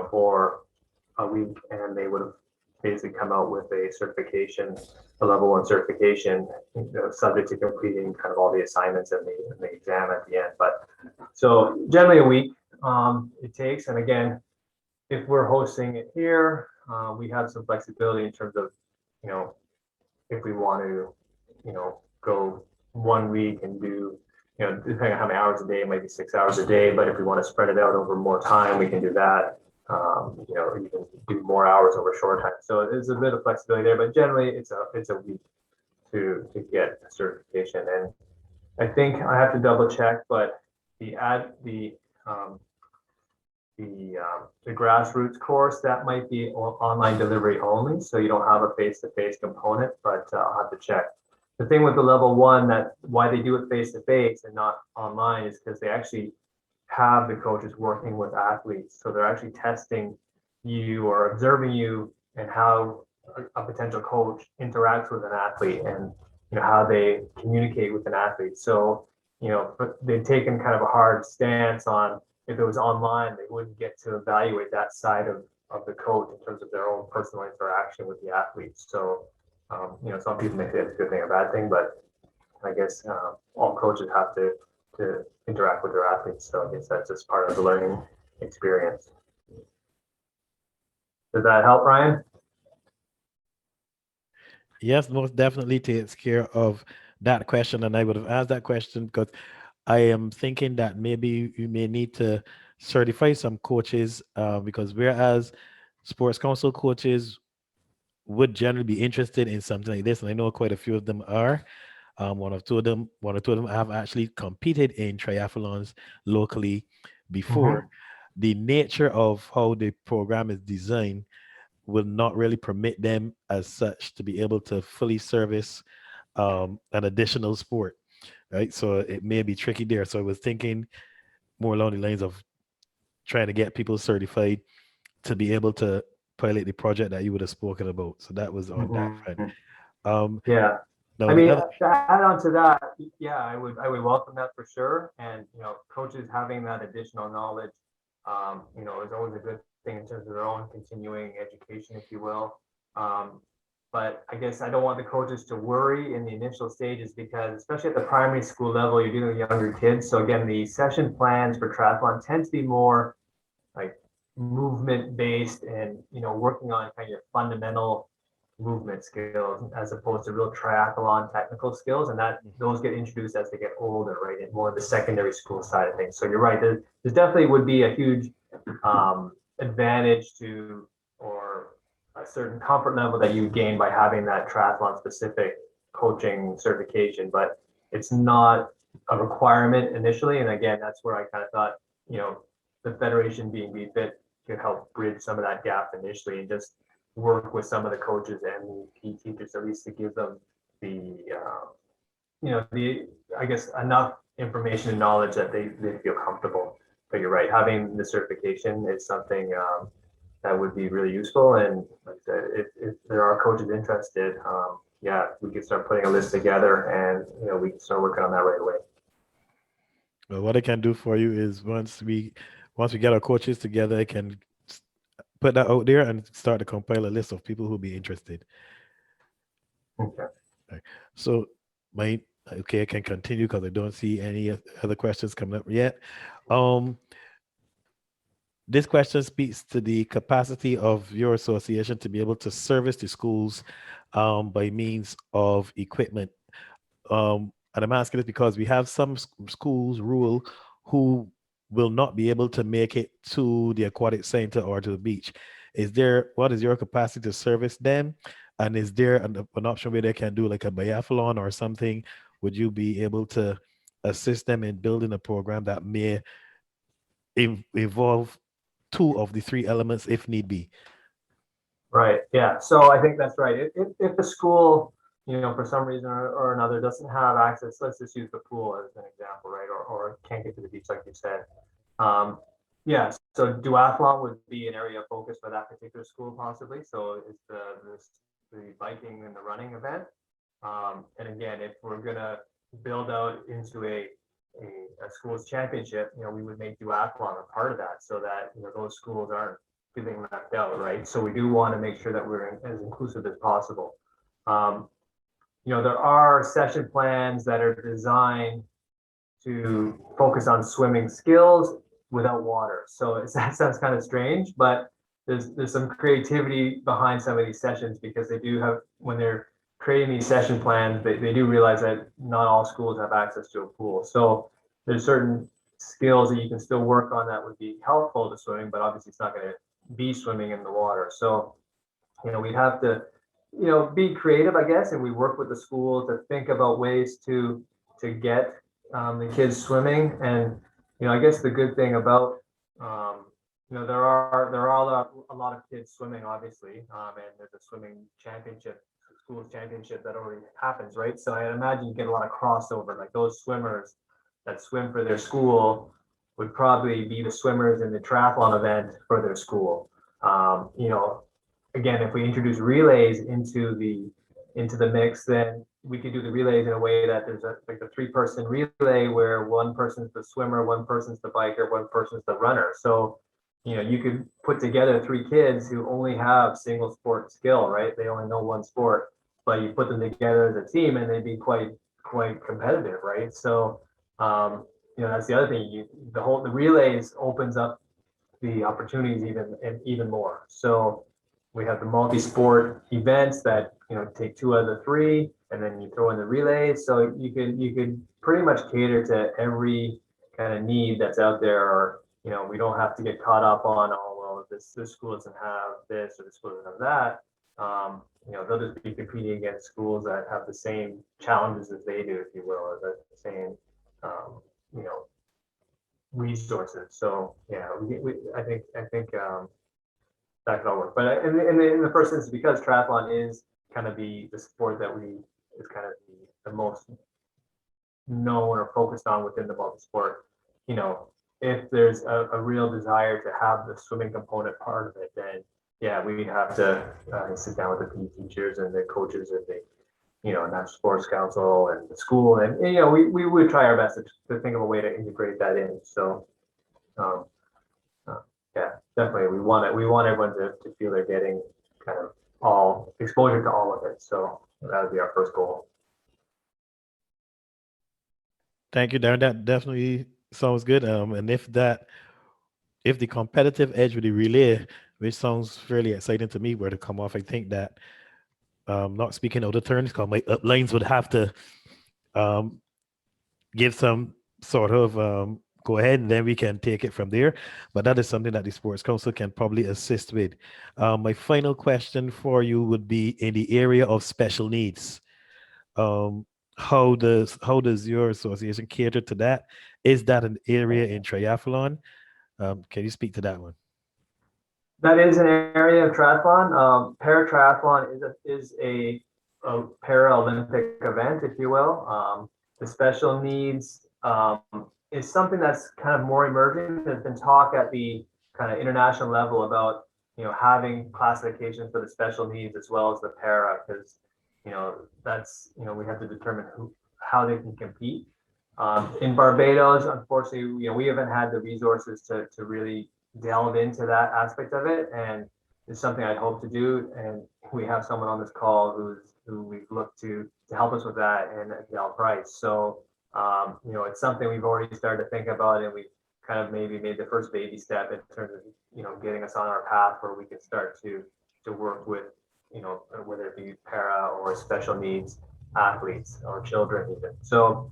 for a week, and they would have basically come out with a certification, a level 1 certification, subject to completing kind of all the assignments and the exam at the end. But so generally a week it takes, and again, if we're hosting it here, we have some flexibility in terms of, if we want to, go 1 week and do, depending on how many hours a day, it might be 6 hours a day, but if we want to spread it out over more time, we can do that. You can do more hours over short time. So there's a bit of flexibility there, but generally it's a week to get a certification. And I think I have to double check, but the grassroots course, that might be online delivery only, so you don't have a face-to-face component, but I'll have to check. The thing with the level 1, that why they do it face-to-face and not online, is because they actually have the coaches working with athletes, so they're actually testing you or observing you and how a potential coach interacts with an athlete, and how they communicate with an athlete. So but they've taken kind of a hard stance on, if it was online, they wouldn't get to evaluate that side of the coach in terms of their own personal interaction with the athletes. So some people may say it's a good thing or bad thing, but I guess all coaches have to interact with their athletes. So I guess that's just part of the learning experience. Does that help, Ryan? Yes, most definitely takes care of that question. And I would have asked that question because I am thinking that maybe you may need to certify some coaches, because whereas sports council coaches would generally be interested in something like this, and I know quite a few of them are. One or two of them have actually competed in triathlons locally before. The nature of how the program is designed will not really permit them as such to be able to fully service an additional sport, right? So it may be tricky there. So I was thinking more along the lines of trying to get people certified to be able to pilot the project that you would have spoken about. So that was on that front. Yeah. Now I mean, the other, to add on to that, yeah, I would welcome that for sure. And coaches having that additional knowledge, is always a good thing in terms of their own continuing education, if you will. But I guess I don't want the coaches to worry in the initial stages, because especially at the primary school level, you're dealing with younger kids. So again, the session plans for triathlon tend to be more like movement based, and working on kind of your fundamental movement skills as opposed to real triathlon technical skills, and that those get introduced as they get older, right, and more of the secondary school side of things. So you're right, there definitely would be a huge advantage to, or a certain comfort level that you gain by having that triathlon specific coaching certification, but it's not a requirement initially. And again, that's where I kind of thought the federation being BFIT could help bridge some of that gap initially, and just work with some of the coaches and the key teachers, at least to give them the I guess enough information and knowledge that they feel comfortable. But you're right, having the certification is something that would be really useful. And like I said, if there are coaches interested, we could start putting a list together, and we can start working on that right away. well, what I can do for you is once we get our coaches together, I can put that out there and start to compile a list of people who'll be interested. Okay. Right. So I can continue because I don't see any other questions coming up yet. This question speaks to the capacity of your association to be able to service the schools by means of equipment. And I'm asking this because we have some schools rural who will not be able to make it to the aquatic center or to the beach. What is your capacity to service them? And is there an option where they can do like a biathlon or something? Would you be able to assist them in building a program that may involve 2 of the 3 elements if need be? Right. Yeah. So I think that's right. If the school, for some reason or another doesn't have access, let's just use the pool as an example, right? Or can't get to the beach, like you said. Yeah, so duathlon would be an area of focus for that particular school possibly. So it's the biking and the running event. And again, if we're gonna build out into a school's championship, we would make duathlon a part of that so that, those schools aren't feeling left out, right? So we do want to make sure that we're as inclusive as possible. Um, there are session plans that are designed to focus on swimming skills without water. So that sounds kind of strange, but there's some creativity behind some of these sessions because they do have, when they're creating these session plans, they do realize that not all schools have access to a pool. So there's certain skills that you can still work on that would be helpful to swimming, but obviously it's not going to be swimming in the water. So, we have to, be creative, I guess, and we work with the school to think about ways to get the kids swimming. And I guess the good thing about there are a lot of kids swimming, obviously, and there's a swimming championship, schools championship that already happens, right? So I imagine you get a lot of crossover, like those swimmers that swim for their school would probably be the swimmers in the triathlon event for their school. Again, if we introduce relays into the mix, then we could do the relays in a way that there's like a 3-person relay where one person's the swimmer, one person's the biker, one person's the runner. So, you could put together 3 kids who only have single sport skill, right? They only know one sport, but you put them together as a team and they'd be quite competitive, right? So, that's the other thing. The relays opens up the opportunities even more. So we have the multi-sport events that take 2 out of the 3, and then you throw in the relays. So you could pretty much cater to every kind of need that's out there. Or we don't have to get caught up on, oh well, this school doesn't have this or this school doesn't have that. They'll just be competing against schools that have the same challenges as they do, if you will, or the same you know resources. So yeah, I think that could all work. But in the first instance, because triathlon is kind of the sport that is kind of the most known or focused on within the multi-sport, if there's a real desire to have the swimming component part of it, then yeah, we have to sit down with the PE teachers and the coaches and the National Sports Council and the school, and we would try our best to think of a way to integrate that in. So um, yeah, definitely. We want everyone to feel they're getting kind of all exposure to all of it. So that would be our first goal. Thank you, Darren. That definitely sounds good. And if the competitive edge with the relay, which sounds fairly exciting to me, were to come off, I think that not speaking out of turn, because my uplines would have to give some sort of go ahead, and then we can take it from there. But that is something that the Sports Council can probably assist with. My final question for you would be in the area of special needs. How does your association cater to that? Is that an area in triathlon? Can you speak to that one? That is an area of triathlon. Paratriathlon is a Paralympic event, if you will. The special needs is something that's kind of more emerging. There's been talk at the kind of international level about having classifications for the special needs as well as the para, because that's we have to determine how they can compete. In Barbados, unfortunately, we haven't had the resources to really delve into that aspect of it, and it's something I'd hope to do. And we have someone on this call who we've looked to help us with that, and Dale Price. So it's something we've already started to think about, and we've kind of maybe made the first baby step in terms of getting us on our path where we can start to work with whether it be para or special needs athletes or children even. So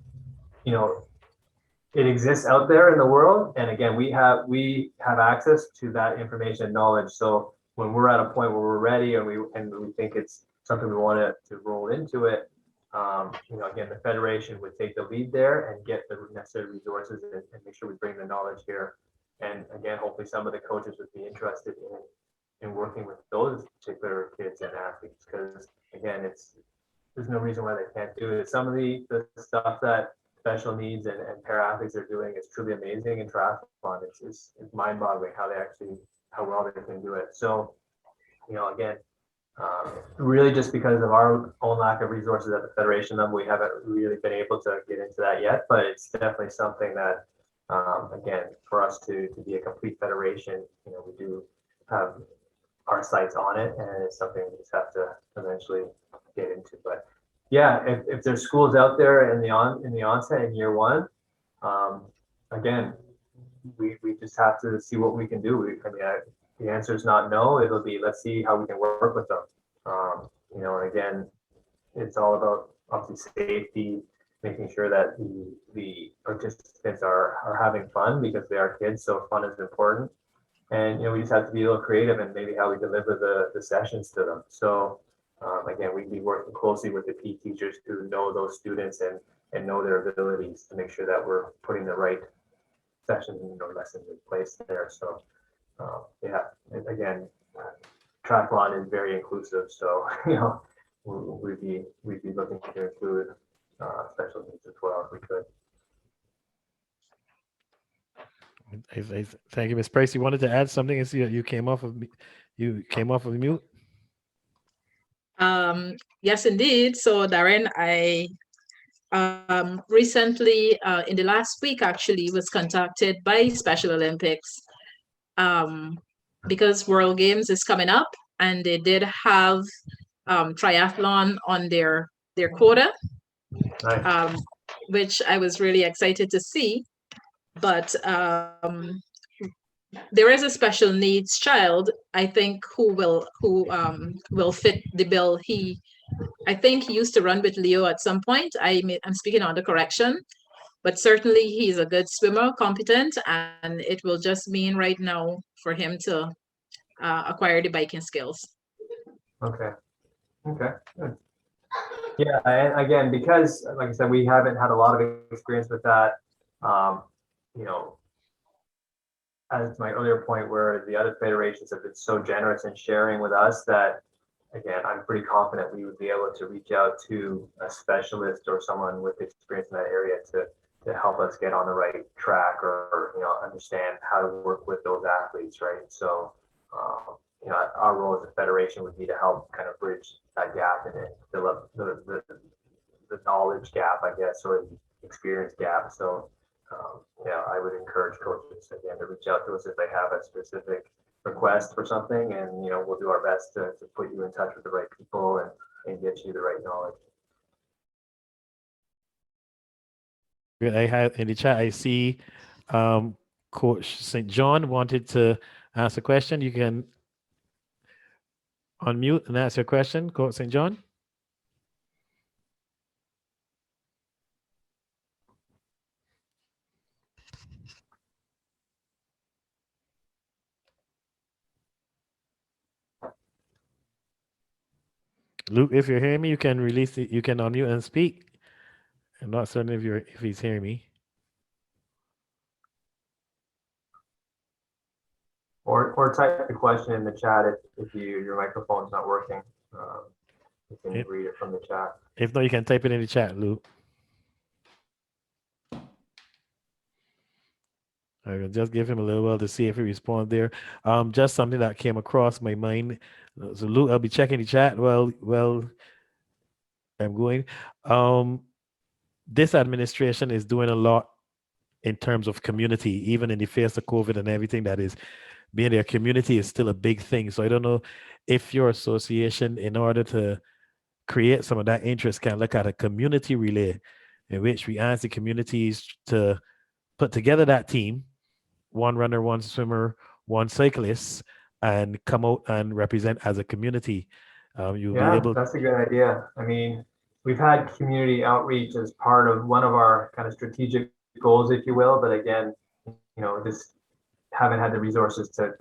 it exists out there in the world, and again, we have access to that information and knowledge. So when we're at a point where we're ready and we think it's something we want to roll into it, again, the federation would take the lead there and get the necessary resources and make sure we bring the knowledge here. And again, hopefully some of the coaches would be interested in working with those particular kids and athletes, because again, there's no reason why they can't do it. Some of the stuff that special needs and para athletes are doing is truly amazing in triathlon. It's mind boggling how well they can do it. So, again, really just because of our own lack of resources at the federation level, we haven't really been able to get into that yet, but it's definitely something that, again, for us to be a complete federation, we do have our sights on it, and it's something we just have to eventually get into. But yeah, if there's schools out there in the onset in year one, again, we just have to see what we can do. The answer is not no. It'll be, let's see how we can work with them. And again, it's all about obviously safety, making sure that the participants are having fun because they are kids, so fun is important. And we just have to be a little creative and maybe how we deliver the sessions to them. So again, we'd be working closely with the PE teachers to know those students and know their abilities to make sure that we're putting the right sessions and lessons in place there. So yeah, again, triathlon is very inclusive. So we'd be looking to include special needs as well if we could. Thank you, Ms. Price. You wanted to add something? I see that you came off of mute. Yes, indeed. So Darren, I recently, in the last week, actually, was contacted by Special Olympics because World Games is coming up, and they did have triathlon on their quota, Nice. which I was really excited to see. But there is a special needs child, I think, who will fit the bill. I think he used to run with Leo at some point. I'm speaking on the correction, but certainly he's a good swimmer, competent, and it will just mean right now for him to acquire the biking skills. Okay. Good. Yeah, and again, because like I said, we haven't had a lot of experience with that. As my earlier point, where the other federations have been so generous in sharing with us that, again, I'm pretty confident we would be able to reach out to a specialist or someone with experience in that area to help us get on the right track or understand how to work with those athletes, right? So, our role as a federation would be to help kind of bridge that gap and fill up the knowledge gap, I guess, or the experience gap. So, I would encourage coaches again to reach out to us if they have a specific request for something, and we'll do our best to put you in touch with the right people and get you the right knowledge. Good. I have in the chat, I see Coach St. John wanted to ask a question. You can unmute and ask your question, Coach St. John. Luke, if you're hearing me, you can release it. You can unmute and speak. I'm not certain if he's hearing me. Or type the question in the chat if your microphone's not working. You can read it from the chat. If not, you can type it in the chat, Luke. I will just give him a little while to see if he responds there. Just something that came across my mind. So Luke, I'll be checking the chat. Well, I'm going. This administration is doing a lot in terms of community, even in the face of COVID and everything that is being there. Community is still a big thing. So I don't know if your association, in order to create some of that interest, can look at a community relay in which we ask the communities to put together that team, one runner, one swimmer, one cyclist, and come out and represent as a community. You'll be able. That's a good idea. I mean, we've had community outreach as part of one of our kind of strategic goals, if you will. But again, just haven't had the resources to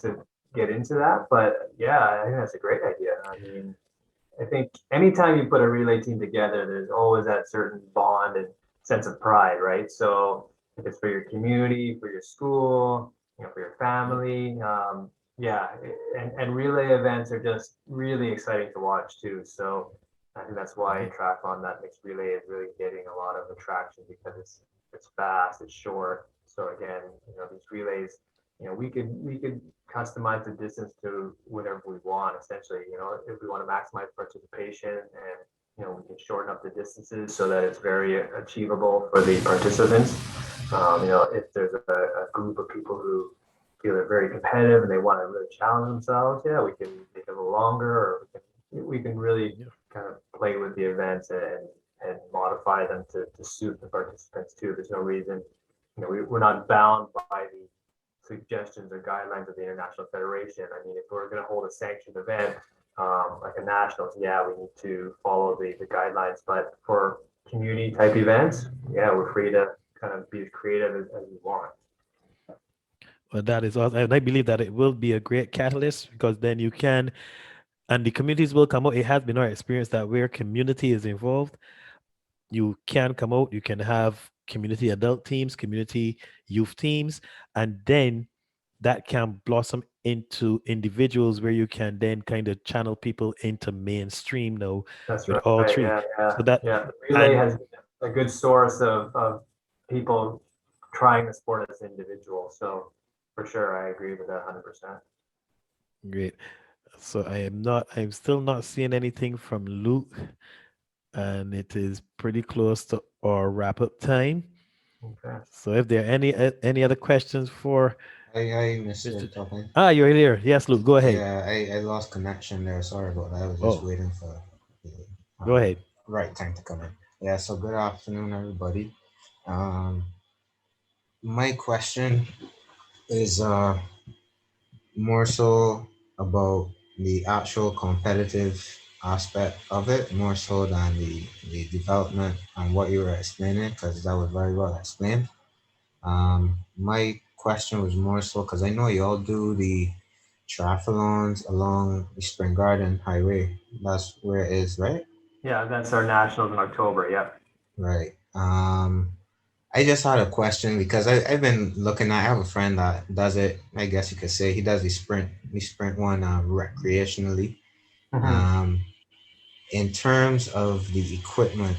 get into that. But yeah, I think that's a great idea. I mean, I think anytime you put a relay team together, there's always that certain bond and sense of pride, right? So if it's for your community, for your school, for your family, and relay events are just really exciting to watch too. So I think that's why in triathlon that mixed relay is really getting a lot of attraction because it's fast, it's short. So again, these relays, we could customize the distance to whatever we want. Essentially, if we want to maximize participation, and we can shorten up the distances so that it's very achievable for the participants. If there's a group of people who feel they're very competitive and they want to really challenge themselves, yeah, we can make it a little longer, or we can really kind of play with the events and modify them to suit the participants too. There's no reason, we're not bound by the suggestions or guidelines of the International Federation. I mean, if we're going to hold a sanctioned event, like a nationals, yeah, we need to follow the guidelines. But for community type events, yeah, we're free to kind of be as creative as we want. Well, that is awesome. And I believe that it will be a great catalyst because then you can, and the communities will come out. It has been our experience that where community is involved, you can come out, you can have community adult teams, community youth teams, and then that can blossom into individuals where you can then kind of channel people into mainstream now That's with right. all three. Yeah. So that, The relay and has been a good source of people trying the sport as individuals. So for sure, I agree with that 100%. great. So I'm still not seeing anything from Luke, and it is pretty close to our wrap up time. Okay. So if there are any other questions for I missed Mr. it talking. You're here. Yes, Luke, go ahead. Yeah, I lost connection there. Sorry about that. I was just Oh, waiting for the go ahead. right time to come in. Yeah, so good afternoon, everybody. Um, my question is more so about the actual competitive aspect of it, more so than the development and what you were explaining, because that was very well explained. My question was more so because I know you all do the triathlons along the Spring Garden Highway. That's where it is, right? Yeah, that's our nationals in October. Yeah. Right. I just had a question because I've been looking at. I have a friend that does it. I guess you could say he does the sprint one recreationally. Mhm. Um, in terms of the equipment,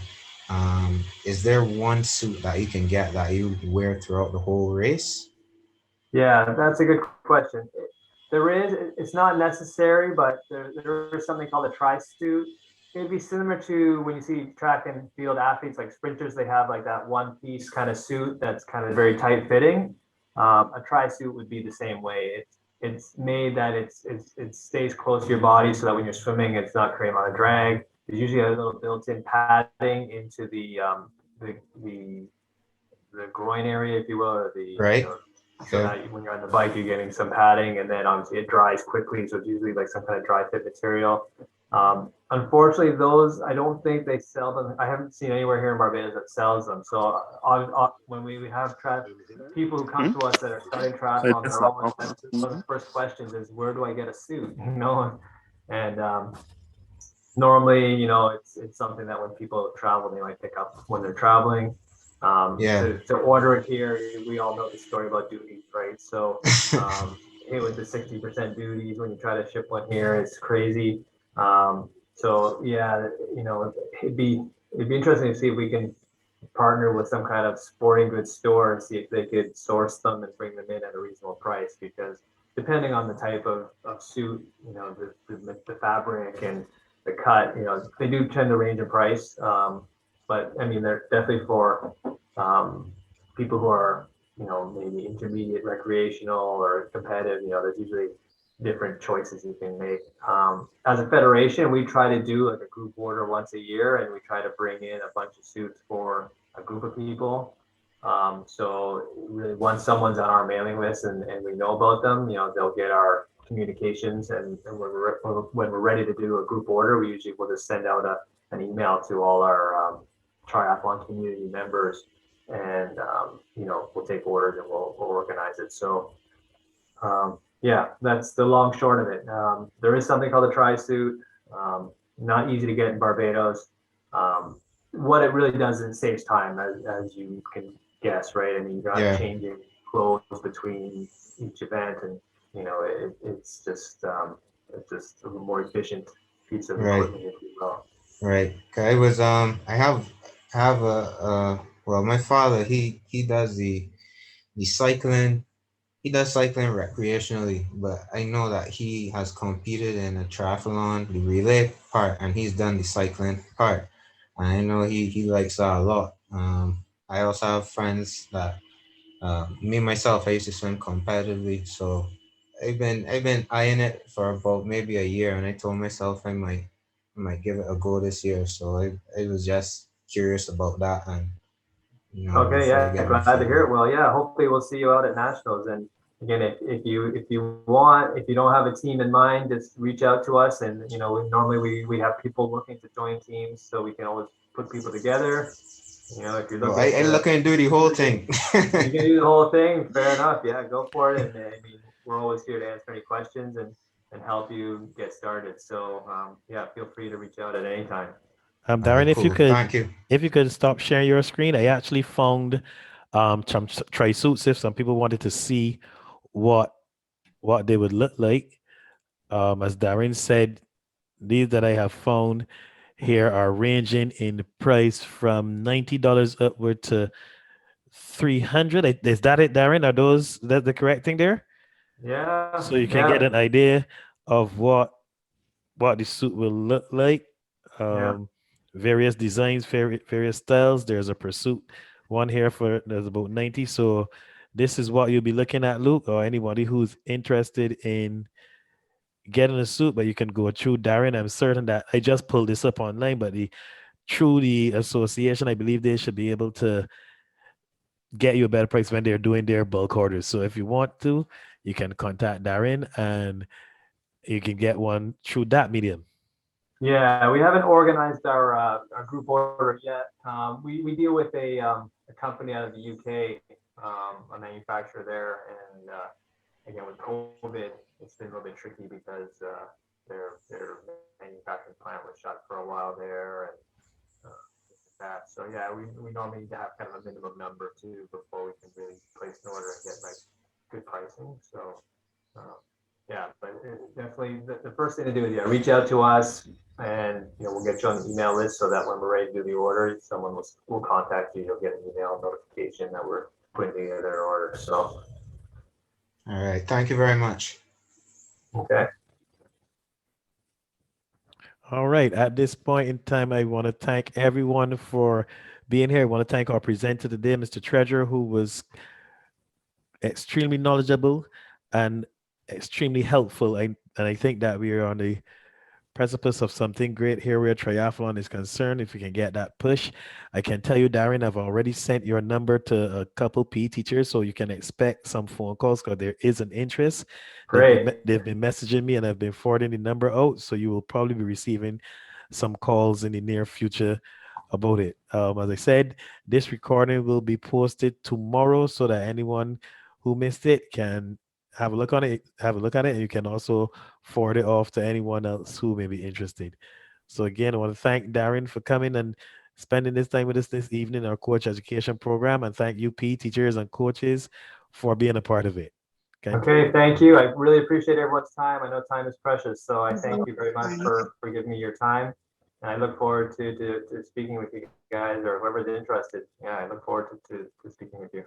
is there one suit that you can get that you wear throughout the whole race? Yeah, that's a good question. There is, it's not necessary, but there is something called a tri-suit. It'd be similar to when you see track and field athletes like sprinters, they have like that one piece kind of suit that's kind of very tight fitting. A tri-suit would be the same way. It's made that it stays close to your body so that when you're swimming, it's not creating a lot of drag. There's usually a little built-in padding into the the groin area, if you will, or Right. so Yeah. that when you're on the bike, you're getting some padding, and then obviously it dries quickly. So it's usually like some kind of dry fit material. Unfortunately, those, I don't think they sell them. I haven't seen anywhere here in Barbados that sells them. So when we have people who come to us that are starting triathlon, they're always, one of the first questions is, where do I get a suit? And normally, it's something that when people travel, they might pick up when they're traveling. Yeah. To order it here, we all know the story about duties, right? So hit with the 60% duties when you try to ship one here, it's crazy. So yeah, it'd be interesting to see if we can partner with some kind of sporting goods store and see if they could source them and bring them in at a reasonable price, because depending on the type of suit, the fabric and the cut, they do tend to range in price. But I mean, they're definitely for people who are, maybe intermediate recreational or competitive. There's usually different choices you can make. As a federation, we try to do like a group order once a year, and we try to bring in a bunch of suits for a group of people. So really, once someone's on our mailing list and we know about them, they'll get our communications, and when we're ready to do a group order, we usually will just send out an email to all our triathlon community members, and we'll take orders and we'll organize it. So yeah, that's the long short of it. There is something called a tri-suit. Not easy to get in Barbados. What it really does is it saves time, as you can guess, right? I mean, you're not changing clothes between each event, and it's just a more efficient piece of equipment, if you will. Right. 'Cause I was I have well, my father, he does the cycling. He does cycling recreationally, but I know that he has competed in a triathlon, the relay part, and he's done the cycling part. And I know he likes that a lot. I also have friends that me myself, I used to swim competitively, so I've been eyeing it for about maybe a year, and I told myself I might give it a go this year. So I was just curious about that, and Okay, before I yeah, get my glad to feet hear wet. it. Well, yeah, hopefully we'll see you out at nationals. And again, if you want, if you don't have a team in mind, just reach out to us. And normally we have people looking to join teams, so we can always put people together. If you're Well, looking I to look and do the whole thing. you can do the whole thing, fair enough. Yeah, go for it. And I mean, we're always here to answer any questions and help you get started. So yeah, feel free to reach out at any time. All right, Darren, cool. Thank you. if you could stop sharing your screen, I actually found some try suits if some people wanted to see what they would look like. As Darren said, these that I have found here are ranging in price from $90 upward to 300. Is that it, Darren? Are those that the correct thing there? Yeah, So you can get yeah, an idea of what the suit will look like. yeah. Um, various designs, various styles. There's a Pursuit one here for there's about 90. So this is what you'll be looking at, Luke, or anybody who's interested in getting a suit, but you can go through Darren. I'm certain that I just pulled this up online, but through the association, I believe they should be able to get you a better price when they're doing their bulk orders. So if you want to, you can contact Darren and you can get one through that medium. Yeah, we haven't organized our group order yet. We deal with a company out of the UK, a manufacturer there, and again with COVID, it's been a little bit tricky because their manufacturing plant was shut for a while there, and that. So yeah, we normally need to have kind of a minimum number too before we can really place an order and get like good pricing. So yeah, but definitely the first thing to do is reach out to us, and we'll get you on the email list so that when we're ready to do the order, someone will contact you. You'll get an email notification that we're putting together an order. So All right. Thank you very much. okay. All right. At this point in time, I want to thank everyone for being here. I want to thank our presenter today, Mr. Treasurer, who was extremely knowledgeable and extremely helpful. And I think that we are on the precipice of something great here where triathlon is concerned. If we can get that push, I can tell you, Darren, I've already sent your number to a couple PE teachers, so you can expect some phone calls because there is an interest. Great. They've been messaging me and I've been forwarding the number out, so you will probably be receiving some calls in the near future about it. As I said, this recording will be posted tomorrow so that anyone who missed it can have a look on it, have a look at it, and you can also forward it off to anyone else who may be interested. So again, I want to thank Darren for coming and spending this time with us this evening in our coach education program, and thank you, P teachers and coaches, for being a part of it. Okay. Okay, thank you. I really appreciate everyone's time. I know time is precious, so I thank you very much for giving me your time. And I look forward to speaking with you guys or whoever's interested. Yeah, I look forward to speaking with you.